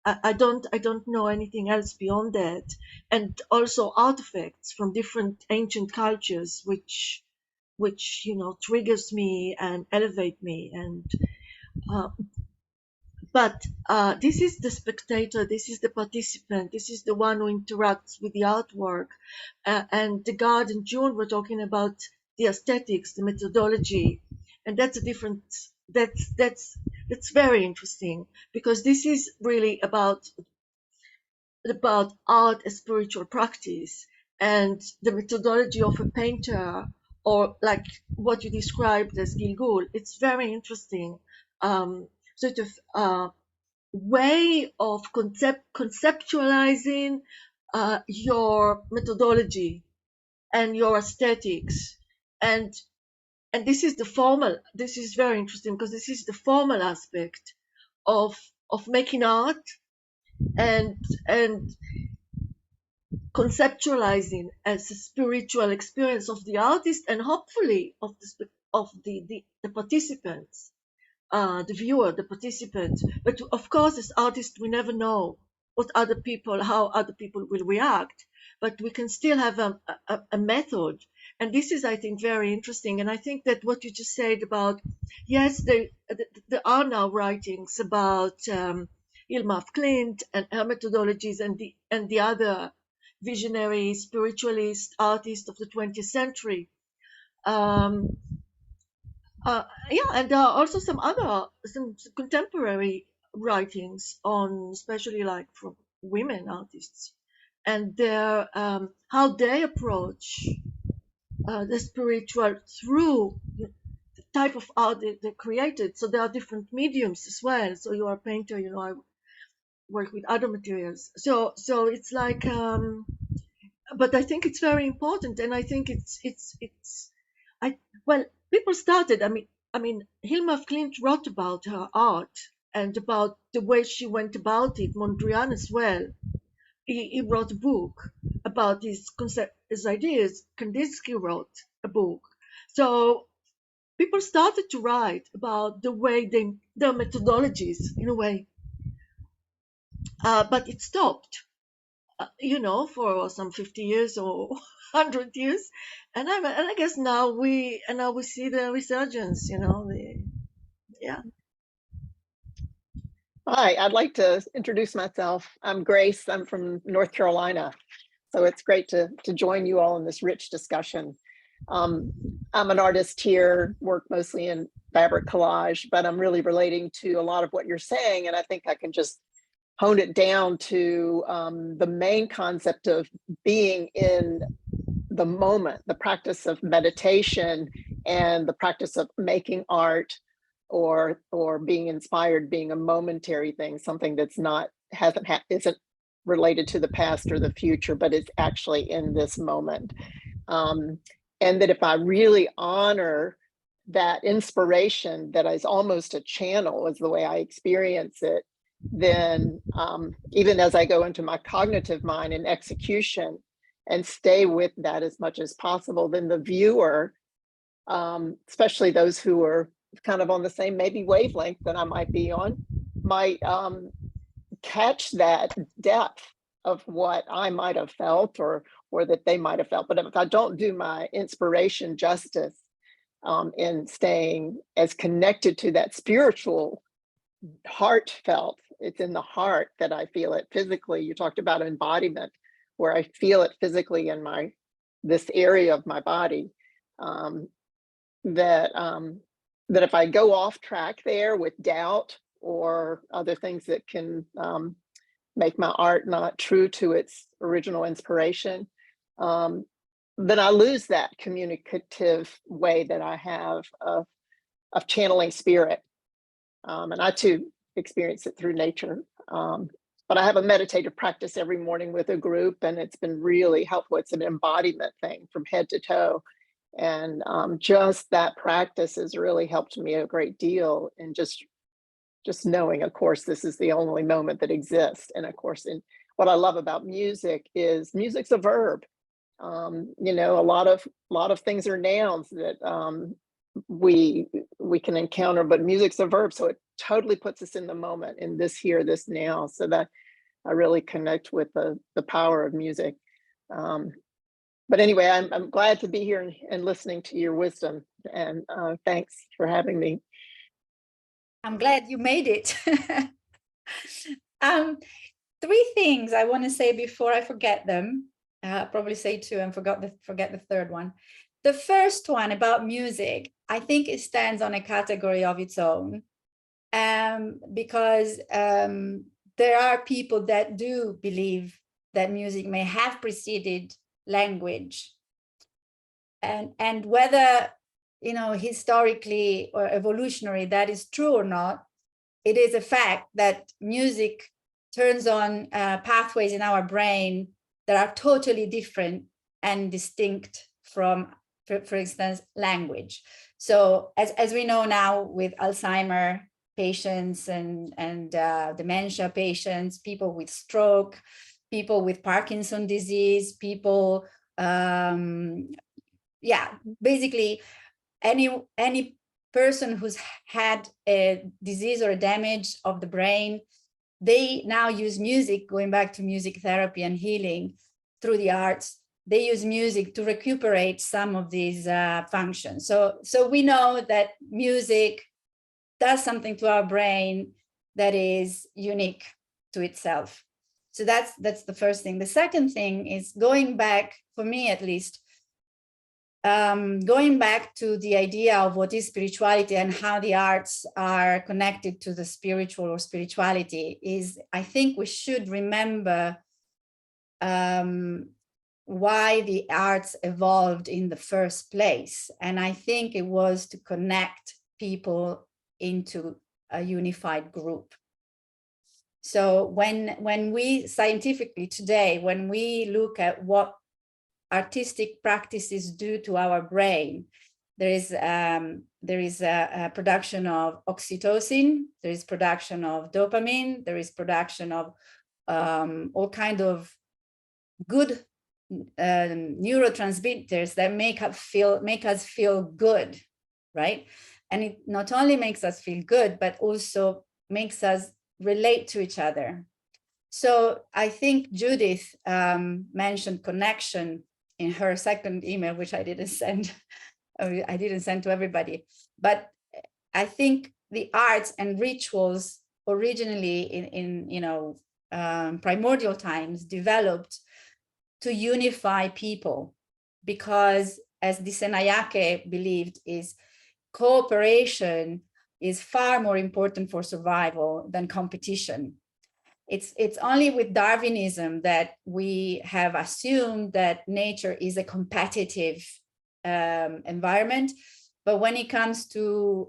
I don't know anything else beyond that. And also artifacts from different ancient cultures, which triggers me and elevate me. And but this is the spectator, this is the participant, this is the one who interacts with the artwork. And Degard and June were talking about the aesthetics, the methodology, and that's a different. That's very interesting, because this is really about art as spiritual practice, and the methodology of a painter, or like what you described as Gilgul. It's very interesting. Sort of way of conceptualizing your methodology and your aesthetics, and this is the formal. This is very interesting because this is the formal aspect of making art, and conceptualizing as a spiritual experience of the artist, and hopefully of the participants. The viewer, the participant. But of course, as artists, we never know how other people will react, but we can still have a method. And this is, I think, very interesting. And I think that what you just said about, yes, there are now writings about Hilma af Klint and her methodologies, and the other visionary spiritualist artists of the 20th century. And there are also some contemporary writings on, especially like from women artists, and their how they approach the spiritual through the type of art they created. So there are different mediums as well. So you are a painter, I work with other materials. So it's like, but I think it's very important, and I think people started. I mean, Hilma af Klint wrote about her art and about the way she went about it. Mondrian as well. He wrote a book about his ideas. Kandinsky wrote a book. So people started to write about the way their methodologies, in a way. But it stopped, for some 50 years or 100 years, and I guess now we see the resurgence. Yeah. Hi, I'd like to introduce myself. I'm Grace. I'm from North Carolina, so it's great to join you all in this rich discussion. I'm an artist here, work mostly in fabric collage, but I'm really relating to a lot of what you're saying, and I think I can just hone it down to the main concept of being in the moment, the practice of meditation and the practice of making art, or being inspired, being a momentary thing, something that's isn't related to the past or the future, but it's actually in this moment. And that if I really honor that inspiration, that is almost a channel, is the way I experience it, then even as I go into my cognitive mind and execution and stay with that as much as possible, then the viewer, especially those who are kind of on the same maybe wavelength that I might be on, might catch that depth of what I might have felt or that they might have felt. But if I don't do my inspiration justice in staying as connected to that spiritual, heartfelt, it's in the heart that I feel it physically. You talked about embodiment, where I feel it physically in this area of my body. That if I go off track there with doubt or other things that can make my art not true to its original inspiration, then I lose that communicative way that I have of channeling spirit. And I too experience it through nature. But I have a meditative practice every morning with a group, and it's been really helpful. It's an embodiment thing from head to toe. And just that practice has really helped me a great deal in just knowing, of course, this is the only moment that exists. And of course, what I love about music is music's a verb. You know, a lot of things are nouns that we can encounter, but music's a verb. So it totally puts us in the moment, in this here, this now, so that I really connect with the power of music. But anyway, I'm glad to be here and listening to your wisdom, and thanks for having me. I'm glad you made it. 3 things I want to say before I forget them. Probably say 2 and forget the third one. The first one about music, I think it stands on a category of its own, because there are people that do believe that music may have preceded language, and whether, you know, historically or evolutionary that is true or not, it is a fact that music turns on pathways in our brain that are totally different and distinct from, for instance, language. So as we know now, with Alzheimer patients and dementia patients, people with stroke, people with Parkinson's disease, people, basically any person who's had a disease or a damage of the brain, they now use music, going back to music therapy and healing through the arts. They use music to recuperate some of these functions. So we know that music does something to our brain that is unique to itself. So that's the first thing. The second thing is going back, for me at least, going back to the idea of what is spirituality and how the arts are connected to the spiritual or spirituality is, I think we should remember why the arts evolved in the first place. And I think it was to connect people into a unified group. So when we scientifically today, when we look at what artistic practices do to our brain, there is a production of oxytocin, there is production of dopamine, there is production of all kind of good neurotransmitters that make us feel good, right? And it not only makes us feel good, but also makes us relate to each other. So I think Judith mentioned connection in her second email, which I didn't send. I didn't send to everybody. But I think the arts and rituals originally in primordial times developed to unify people, because as Dissanayake believed, is cooperation is far more important for survival than competition. It's only with Darwinism that we have assumed that nature is a competitive environment. But when it comes to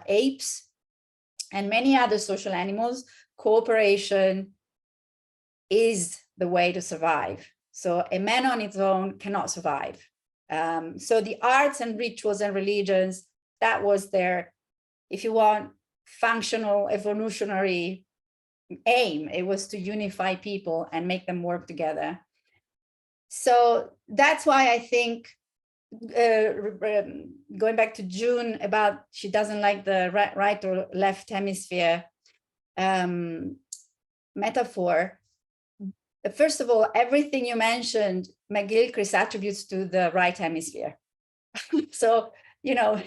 apes and many other social animals, cooperation is the way to survive. So a man on its own cannot survive. So the arts and rituals and religions, that was their, if you want, functional evolutionary aim. It was to unify people and make them work together. So that's why I think, going back to June about she doesn't like the right or left hemisphere metaphor. First of all, everything you mentioned, McGilchrist attributes to the right hemisphere. So, you know,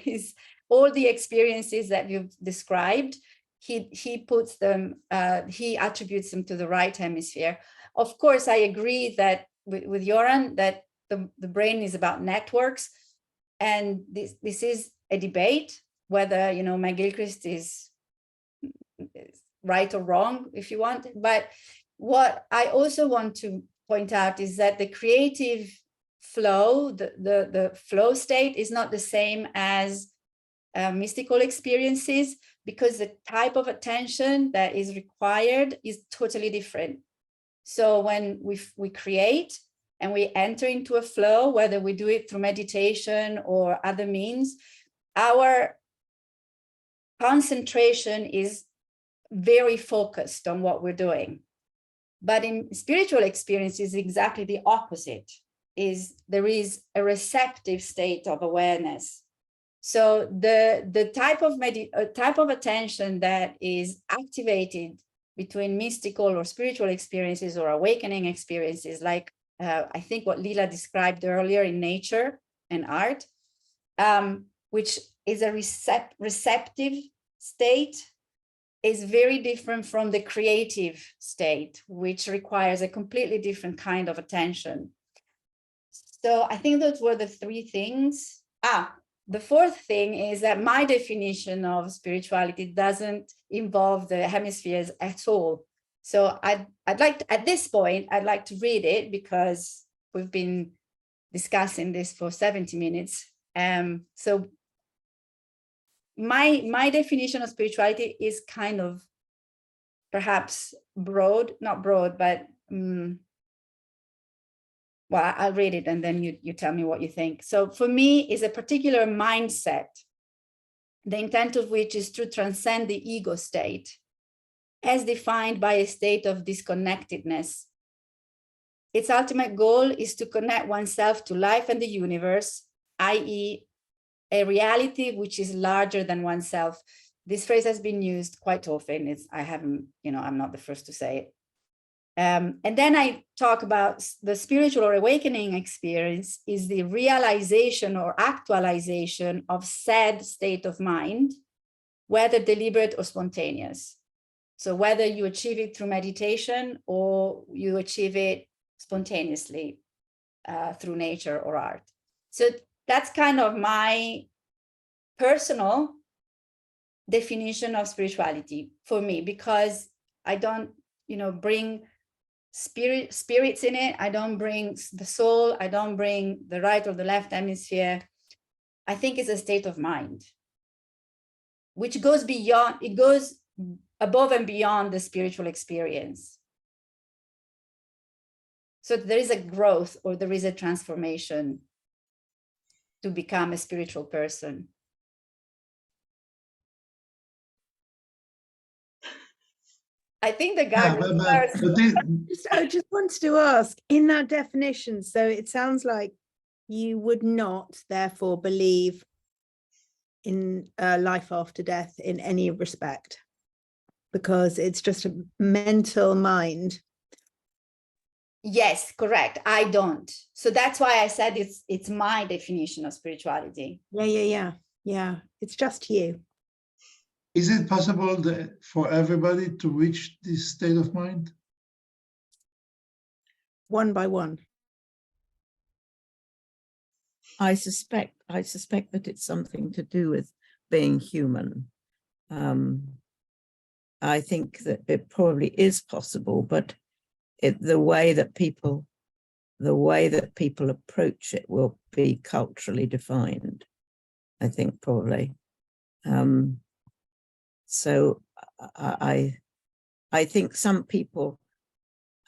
all the experiences that you've described, he puts them, he attributes them to the right hemisphere. Of course, I agree that with Yoram that the brain is about networks, and this is a debate whether, you know, McGilchrist is right or wrong, if you want. But what I also want to point out is that the creative flow, the flow state is not the same as mystical experiences, because the type of attention that is required is totally different. So when we create and we enter into a flow, whether we do it through meditation or other means, our concentration is very focused on what we're doing. But in spiritual experiences, exactly the opposite. There is a receptive state of awareness. So the type of attention that is activated between mystical or spiritual experiences or awakening experiences, like I think what Lila described earlier in nature and art, which is a receptive state, is very different from the creative state, which requires a completely different kind of attention. So I think those were the three things. The fourth thing is that my definition of spirituality doesn't involve the hemispheres at all. So I'd like to, at this point, I'd like to read it because we've been discussing this for 70 minutes. So my definition of spirituality is kind of perhaps broad, not broad, but well, I'll read it and then you tell me what you think. So for me, is a particular mindset, the intent of which is to transcend the ego state, as defined by a state of disconnectedness. Its ultimate goal is to connect oneself to life and the universe, i.e., a reality which is larger than oneself. This phrase has been used quite often. I'm not the first to say it. And then I talk about the spiritual or awakening experience is the realization or actualization of said state of mind, whether deliberate or spontaneous. So whether you achieve it through meditation or you achieve it spontaneously through nature or art. So that's kind of my personal definition of spirituality for me, because I don't, bring spirits in it. I don't bring the soul. I don't bring the right or the left hemisphere. I think it's a state of mind, which goes beyond, it goes above and beyond the spiritual experience. So there is a growth or there is a transformation to become a spiritual person. I think the guy I just wanted to ask, in that definition, so it sounds like you would not therefore believe in life after death in any respect, because it's just a mental mind. Yes, correct. I don't. So that's why I said it's my definition of spirituality. Yeah. It's just you. Is it possible for everybody to reach this state of mind? One by one. I suspect that it's something to do with being human. I think that it probably is possible, but the way that people approach it will be culturally defined, I think, probably. So I think some people,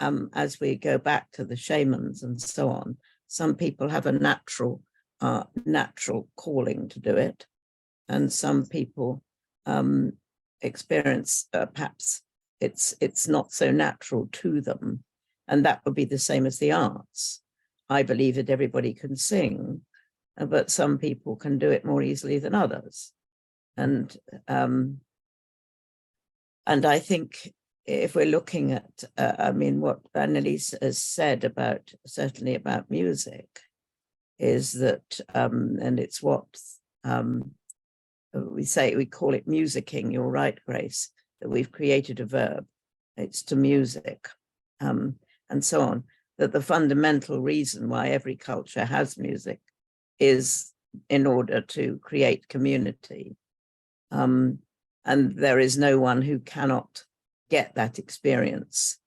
as we go back to the shamans and so on, some people have a natural calling to do it, and some people experience perhaps it's not so natural to them. And that would be the same as the arts. I believe that everybody can sing, but some people can do it more easily than others. And I think if we're looking at, I mean, what Annalisa has said about, certainly about music, is that, and it's what we call it musicking, you're right, Grace, that we've created a verb, it's to music, and so on, that the fundamental reason why every culture has music is in order to create community. And there is no one who cannot get that experience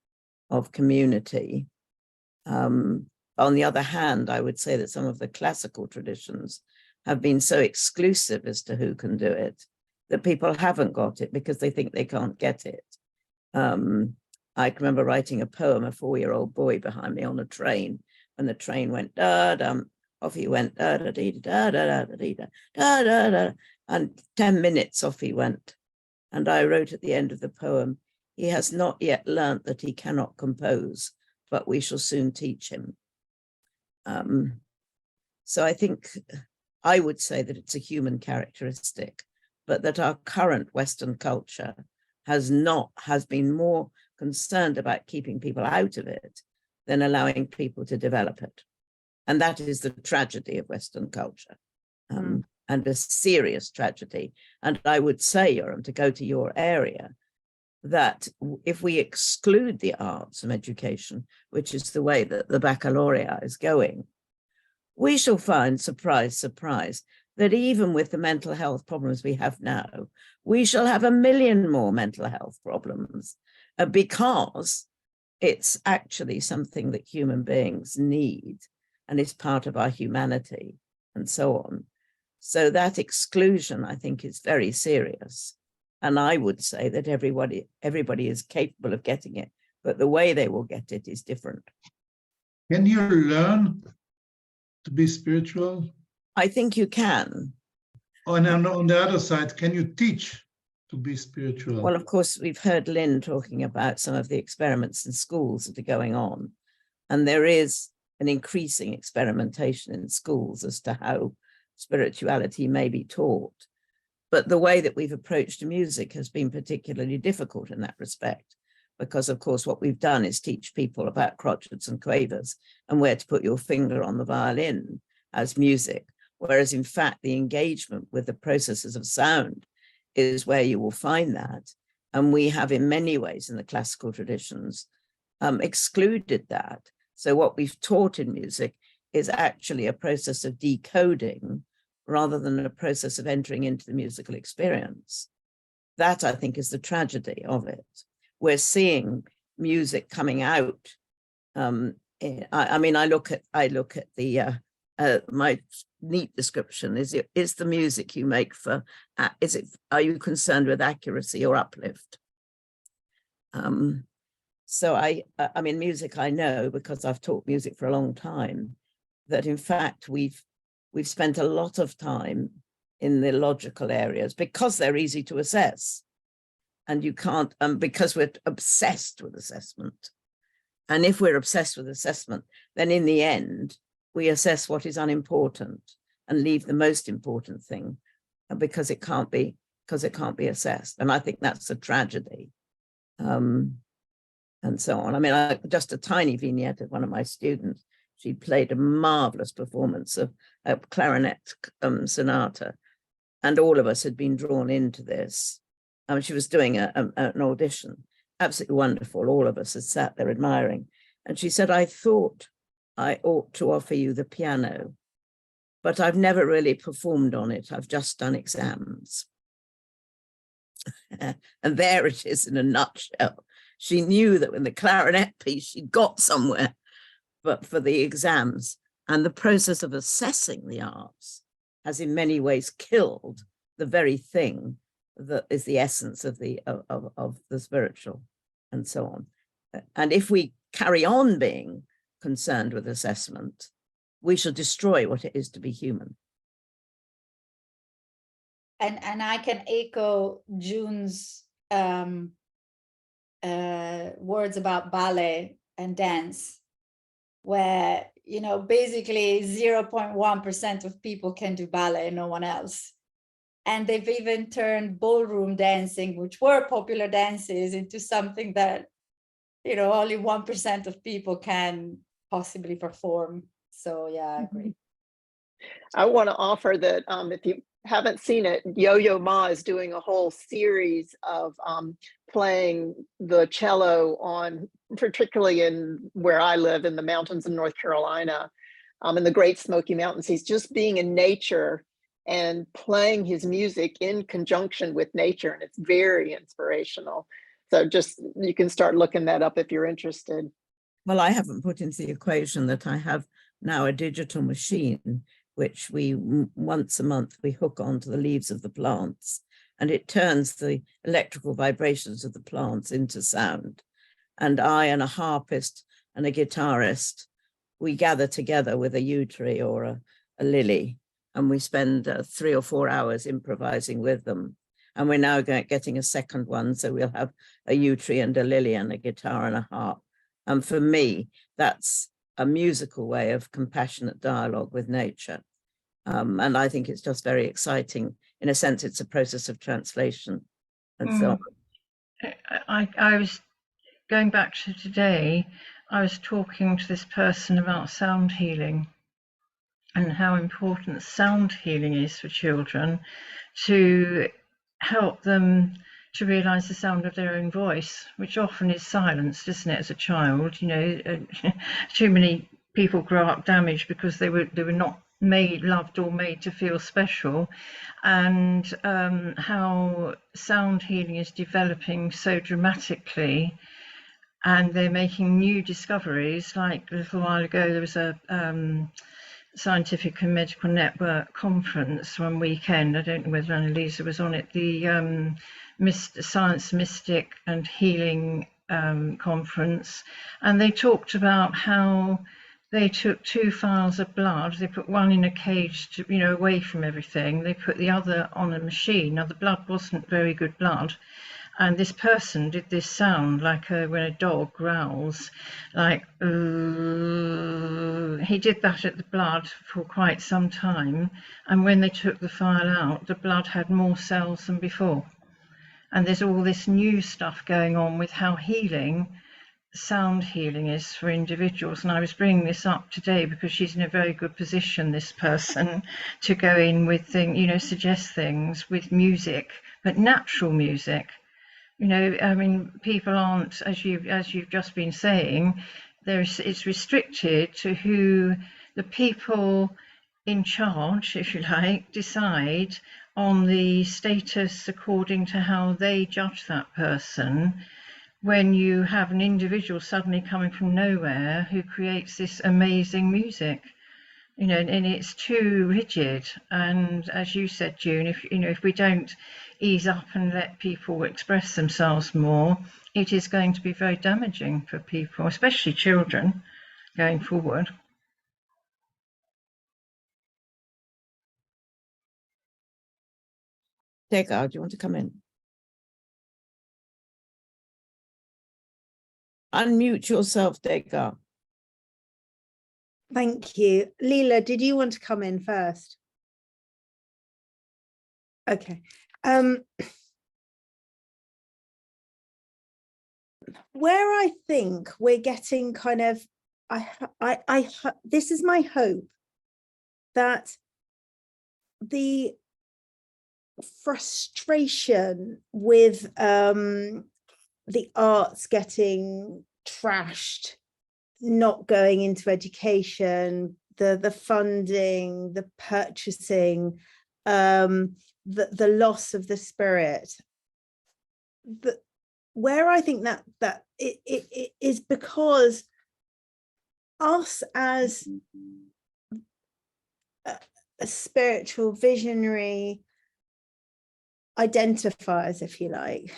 of community. On the other hand, I would say that some of the classical traditions have been so exclusive as to who can do it, that people haven't got it because they think they can't get it. I can remember writing a poem, a 4-year-old boy behind me on a train, and the train went da-dum, off he went da-da-da-da-da-da-da-da-da-da, and 10 minutes off he went. And I wrote at the end of the poem, he has not yet learnt that he cannot compose, but we shall soon teach him. So I think I would say that it's a human characteristic, but that our current Western culture has been more concerned about keeping people out of it than allowing people to develop it. And that is the tragedy of Western culture, and a serious tragedy. And I would say, Yoram, to go to your area, that if we exclude the arts from education, which is the way that the baccalaureate is going, we shall find, surprise, surprise, that even with the mental health problems we have now, we shall have 1 million more mental health problems, because it's actually something that human beings need and is part of our humanity and so on. So that exclusion, I think, is very serious. And I would say that everybody is capable of getting it, but the way they will get it is different. Can you learn to be spiritual? I think you can. And on the other side, can you teach to be spiritual? Well, of course, we've heard Lynn talking about some of the experiments in schools that are going on. And there is an increasing experimentation in schools as to how spirituality may be taught. But the way that we've approached music has been particularly difficult in that respect, because, of course, what we've done is teach people about crotchets and quavers and where to put your finger on the violin as music, whereas, in fact, the engagement with the processes of sound is where you will find that. And we have, in many ways, in the classical traditions, excluded that. So what we've taught in music is actually a process of decoding rather than a process of entering into the musical experience. That, I think, is the tragedy of it. We're seeing music coming out. I mean, I look at the my neat description is the music you make for, are you concerned with accuracy or uplift? So I mean, music, I know, because I've taught music for a long time, that in fact we've spent a lot of time in the logical areas because they're easy to assess, and you can't, because we're obsessed with assessment. And if we're obsessed with assessment, then in the end, we assess what is unimportant and leave the most important thing because it can't be assessed. And I think that's a tragedy. And so on. I mean, just a tiny vignette of one of my students. She played a marvelous performance of a clarinet sonata, and all of us had been drawn into this. She was doing an audition, absolutely wonderful. All of us had sat there admiring. And she said, I thought I ought to offer you the piano, but I've never really performed on it. I've just done exams. And there it is in a nutshell. She knew that in the clarinet piece, she got somewhere, but for the exams and the process of assessing the arts has in many ways killed the very thing that is the essence of the spiritual and so on. And if we carry on being concerned with assessment, we shall destroy what it is to be human. And I can echo June's words about ballet and dance, where, you know, basically 0.1% of people can do ballet and no one else. And they've even turned ballroom dancing, which were popular dances, into something that, you know, only 1% of people can possibly perform. So yeah, I agree. I want to offer that if you haven't seen it, Yo-Yo Ma is doing a whole series of playing the cello on, particularly in where I live in the mountains in North Carolina, in the Great Smoky Mountains. He's just being in nature and playing his music in conjunction with nature, and it's very inspirational. So just, you can start looking that up if you're interested. Well, I haven't put into the equation that I have now a digital machine, which we once a month we hook onto the leaves of the plants, and it turns the electrical vibrations of the plants into sound. And I and a harpist and a guitarist, we gather together with a yew tree or a lily, and we spend 3 or 4 hours improvising with them. And we're now getting a second one, so we'll have a yew tree and a lily and a guitar and a harp. And for me, that's a musical way of compassionate dialogue with nature. And I think it's just very exciting. In a sense, it's a process of translation and so on. I was going back to today, I was talking to this person about sound healing and how important sound healing is for children, to help them to realize the sound of their own voice, which often is silenced, isn't it, as a child? You know, too many people grow up damaged because they were not loved or made to feel special, and how sound healing is developing so dramatically, and they're making new discoveries. Like a little while ago, there was a Scientific and Medical Network conference one weekend. I don't know whether Annalisa was on it, the Science Mystic and Healing conference, and they talked about how they took 2 vials of blood. They put one in a cage to, you know, away from everything. They put the other on a machine. Now the blood wasn't very good blood, and this person did this sound like when a dog growls, like he did that at the blood for quite some time. And when they took the vial out, the blood had more cells than before. And there's all this new stuff going on with how healing, sound healing, is for individuals. And I was bringing this up today because she's in a very good position, this person, to go in with things, you know, suggest things with music, but natural music. You know, I mean, people aren't, as you've just been saying, it's restricted to who the people in charge, if you like, decide on the status according to how they judge that person. When you have an individual suddenly coming from nowhere who creates this amazing music, you know, and it's too rigid. And as you said, June, if we don't ease up and let people express themselves more, it is going to be very damaging for people, especially children, going forward. Degard, do you want to come in? Unmute yourself, Degard. Thank you. Lila, did you want to come in first? Okay. Where I think we're getting kind of, this is my hope, that the frustration with the arts getting trashed, not going into education, the funding, the purchasing, the loss of the spirit, where I think that it is because us as a spiritual visionary identifiers, if you like,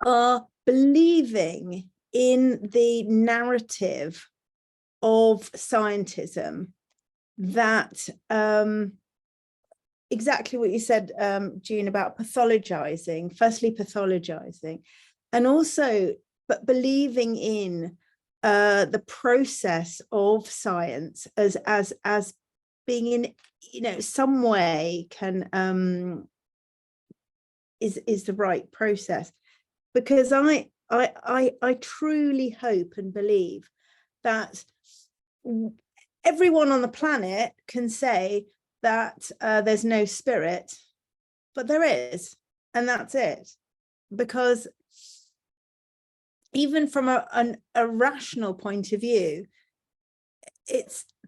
are believing in the narrative of scientism, that exactly what you said, June, about pathologizing, firstly pathologizing, and also, but believing in the process of science as being in, you know, some way can is the right process, because I truly hope and believe that everyone on the planet can say that there's no spirit, but there is, and that's it. Because even from a rational point of view,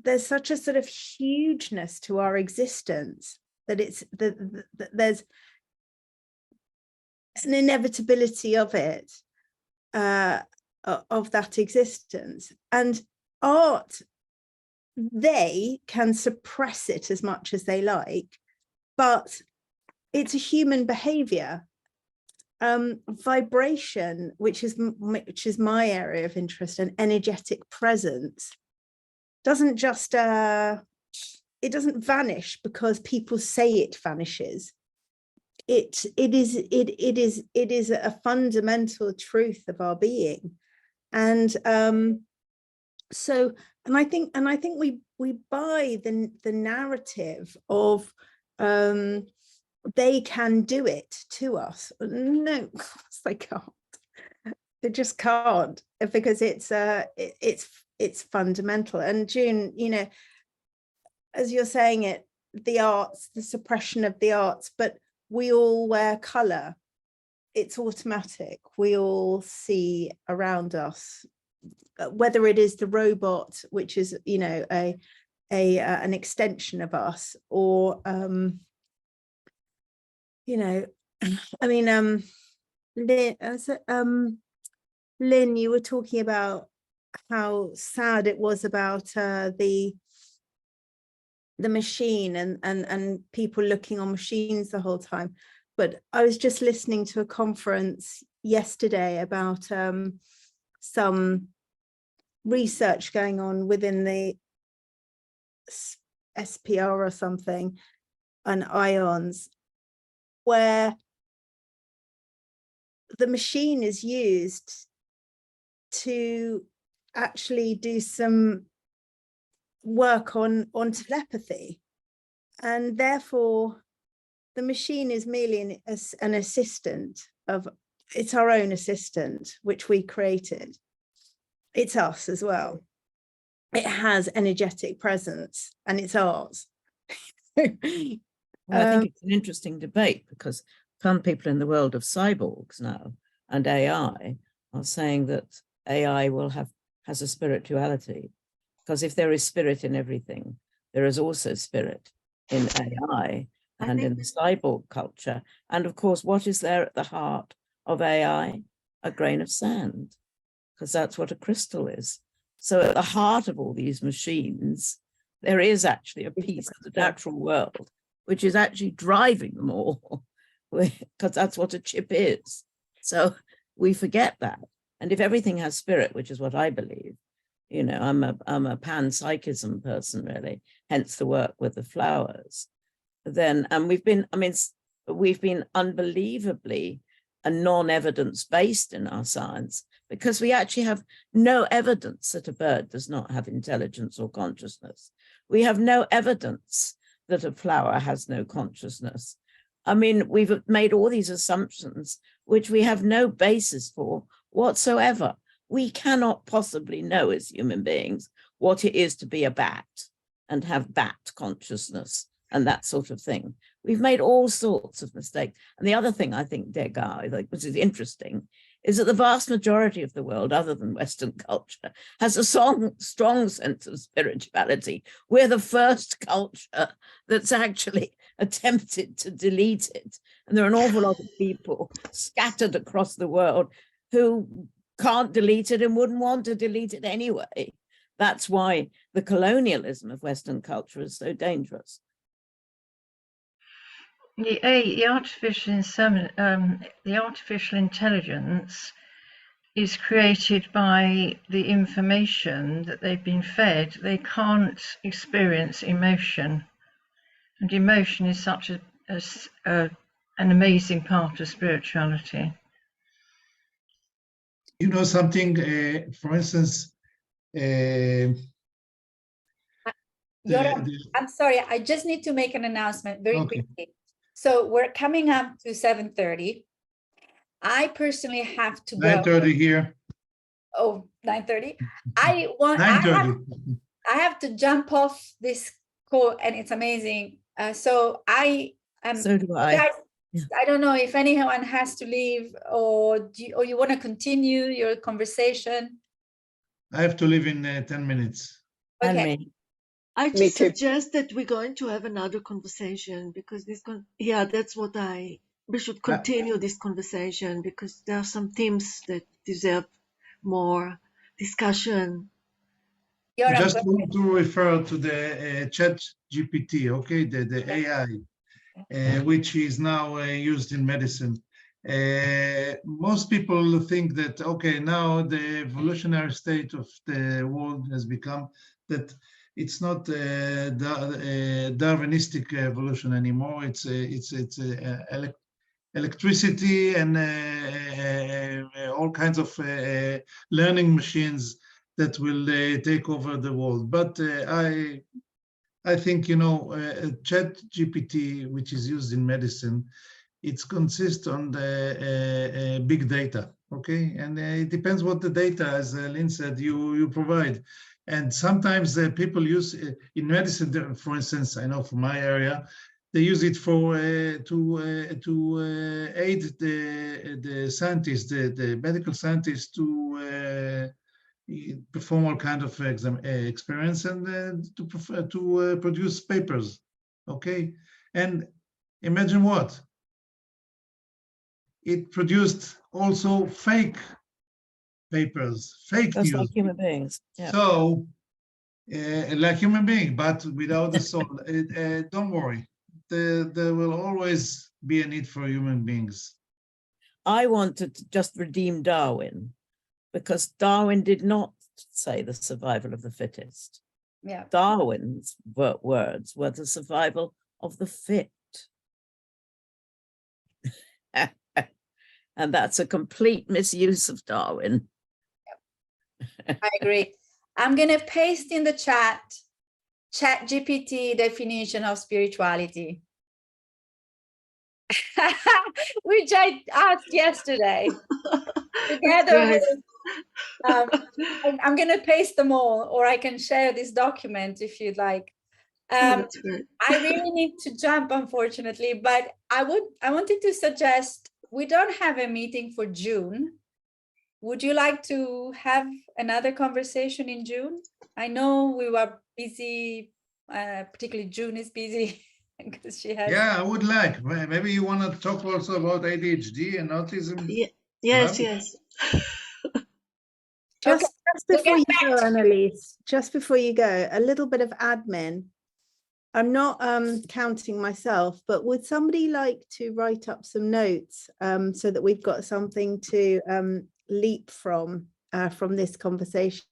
there's such a sort of hugeness to our existence that there's an inevitability of it, of that existence. And art, they can suppress it as much as they like, but it's a human behavior. Vibration, which is my area of interest, and energetic presence doesn't just it doesn't vanish because people say it vanishes. It is a fundamental truth of our being. And so I think we buy the narrative of they can do it to us. No, of course they can't. They just can't, because it's fundamental. And June, you know, as you're saying it, the arts, the suppression of the arts, but we all wear color. It's automatic. We all see around us, whether it is the robot, which is, you know, an extension of us, or you know, I mean, Lynn, you were talking about how sad it was about the machine and people looking on machines the whole time. But I was just listening to a conference yesterday about some research going on within the SPR or something, and ions, where the machine is used to actually do some work on telepathy, and therefore the machine is merely an assistant of, it's our own assistant, which we created. It's us as well. It has energetic presence, and it's ours. Well, I think it's an interesting debate, because some people in the world of cyborgs now and AI are saying that AI has a spirituality, because if there is spirit in everything, there is also spirit in AI and in the cyborg culture. And of course, what is there at the heart of AI? A grain of sand, because that's what a crystal is. So at the heart of all these machines, there is actually a piece of the natural world, which is actually driving them all, because that's what a chip is. So we forget that. And if everything has spirit, which is what I believe, you know, I'm a panpsychism person, really, hence the work with the flowers. Then, and we've been unbelievably non-evidence based in our science, because we actually have no evidence that a bird does not have intelligence or consciousness. We have no evidence that a flower has no consciousness. I mean, we've made all these assumptions which we have no basis for whatsoever. We cannot possibly know as human beings what it is to be a bat and have bat consciousness and that sort of thing. We've made all sorts of mistakes. And the other thing I think, Degard, which is interesting, is that the vast majority of the world, other than Western culture, has a strong sense of spirituality. We're the first culture that's actually attempted to delete it. And there are an awful lot of people scattered across the world who can't delete it and wouldn't want to delete it anyway. That's why the colonialism of Western culture is so dangerous. The artificial intelligence is created by the information that they've been fed. They can't experience emotion, and emotion is such an amazing part of spirituality. You know something, for instance, Yoram, the- I'm sorry, I just need to make an announcement very Okay. quickly. So we're coming up to 7:30. I personally have to go. 9:30 here, Oh, 9:30. I want, 9:30. I have to jump off this call and it's amazing. So I am, So do I. guys, Yeah. I don't know if anyone has to leave or you want to continue your conversation. I have to leave in 10 minutes. And Okay. me. I Me just too. suggest that we're going to have another conversation because yeah, that's what we should continue this conversation because there are some themes that deserve more discussion. Yoram, Just go ahead. to refer to the chat GPT, okay, the AI, which is now used in medicine. Most people think that, okay, now the evolutionary state of the world has become that it's not Darwinistic evolution anymore. It's electricity and all kinds of learning machines that will take over the world. But I think, you know, chat GPT, which is used in medicine, it consists on the big data, okay? And it depends what the data, as Lynn said, you provide. And sometimes people use in medicine, for instance, I know from my area, they use it for to aid the scientists, the medical scientists to perform all kind of experiments and to produce papers, okay? And imagine what? It produced also fake papers, fake Just news. like human beings. Yeah. So, like human being, but without the soul. Don't worry, there will always be a need for human beings. I wanted to just redeem Darwin because Darwin did not say the survival of the fittest. Yeah. Darwin's words were the survival of the fit. And that's a complete misuse of Darwin. I agree. I'm going to paste in the chat GPT definition of spirituality, which I asked yesterday. Together Right. with, I'm going to paste them all, or I can share this document if you'd like. That's great. I really need to jump, unfortunately, but I wanted to suggest we don't have a meeting for June. Would you like to have another conversation in June? I know we were busy, particularly June is busy because she has. Yeah, I would like. Maybe you want to talk also about ADHD and autism. Yeah. Yes, Love it. yes. Just before you get go, back Annalise, just before you go, a little bit of admin. I'm not counting myself, but would somebody like to write up some notes so that we've got something to leap from this conversation?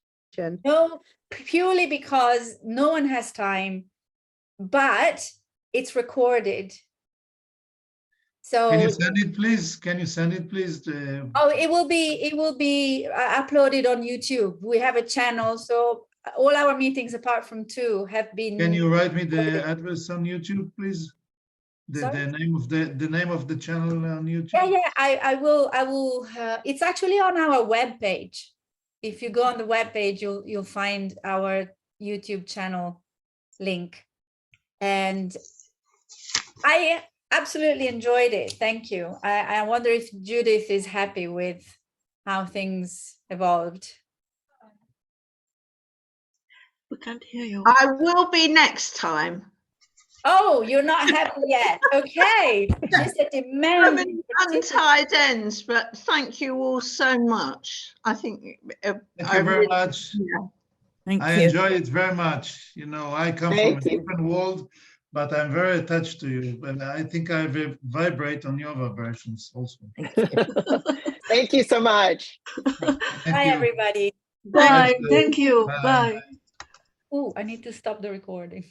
No, purely because no one has time, but it's recorded. So Can you send it, please? Can you send it, please? oh, it will be uploaded on YouTube. We have a channel, so all our meetings apart from 2 have been. Can you write me the address on YouTube, please? The Sorry? name of the channel on YouTube. Yeah, I will. It's actually on our webpage. If you go on the webpage, you'll find our YouTube channel link. And I absolutely enjoyed it. Thank you. I wonder if Judith is happy with how things evolved. We can't hear you. I will be next time. Oh, you're not happy yet. Okay. Just a I'm demand. in untied ends, but thank you all so much. I think Thank you very much. yeah. Thank I you. enjoy it very much. You know, I come Thank from a you. different world, but I'm very attached to you. And I think I vibrate on your vibrations also. Thank you so much. Thank Bye, you. everybody. Bye. Bye. Thank you. Bye. Bye. Oh, I need to stop the recording.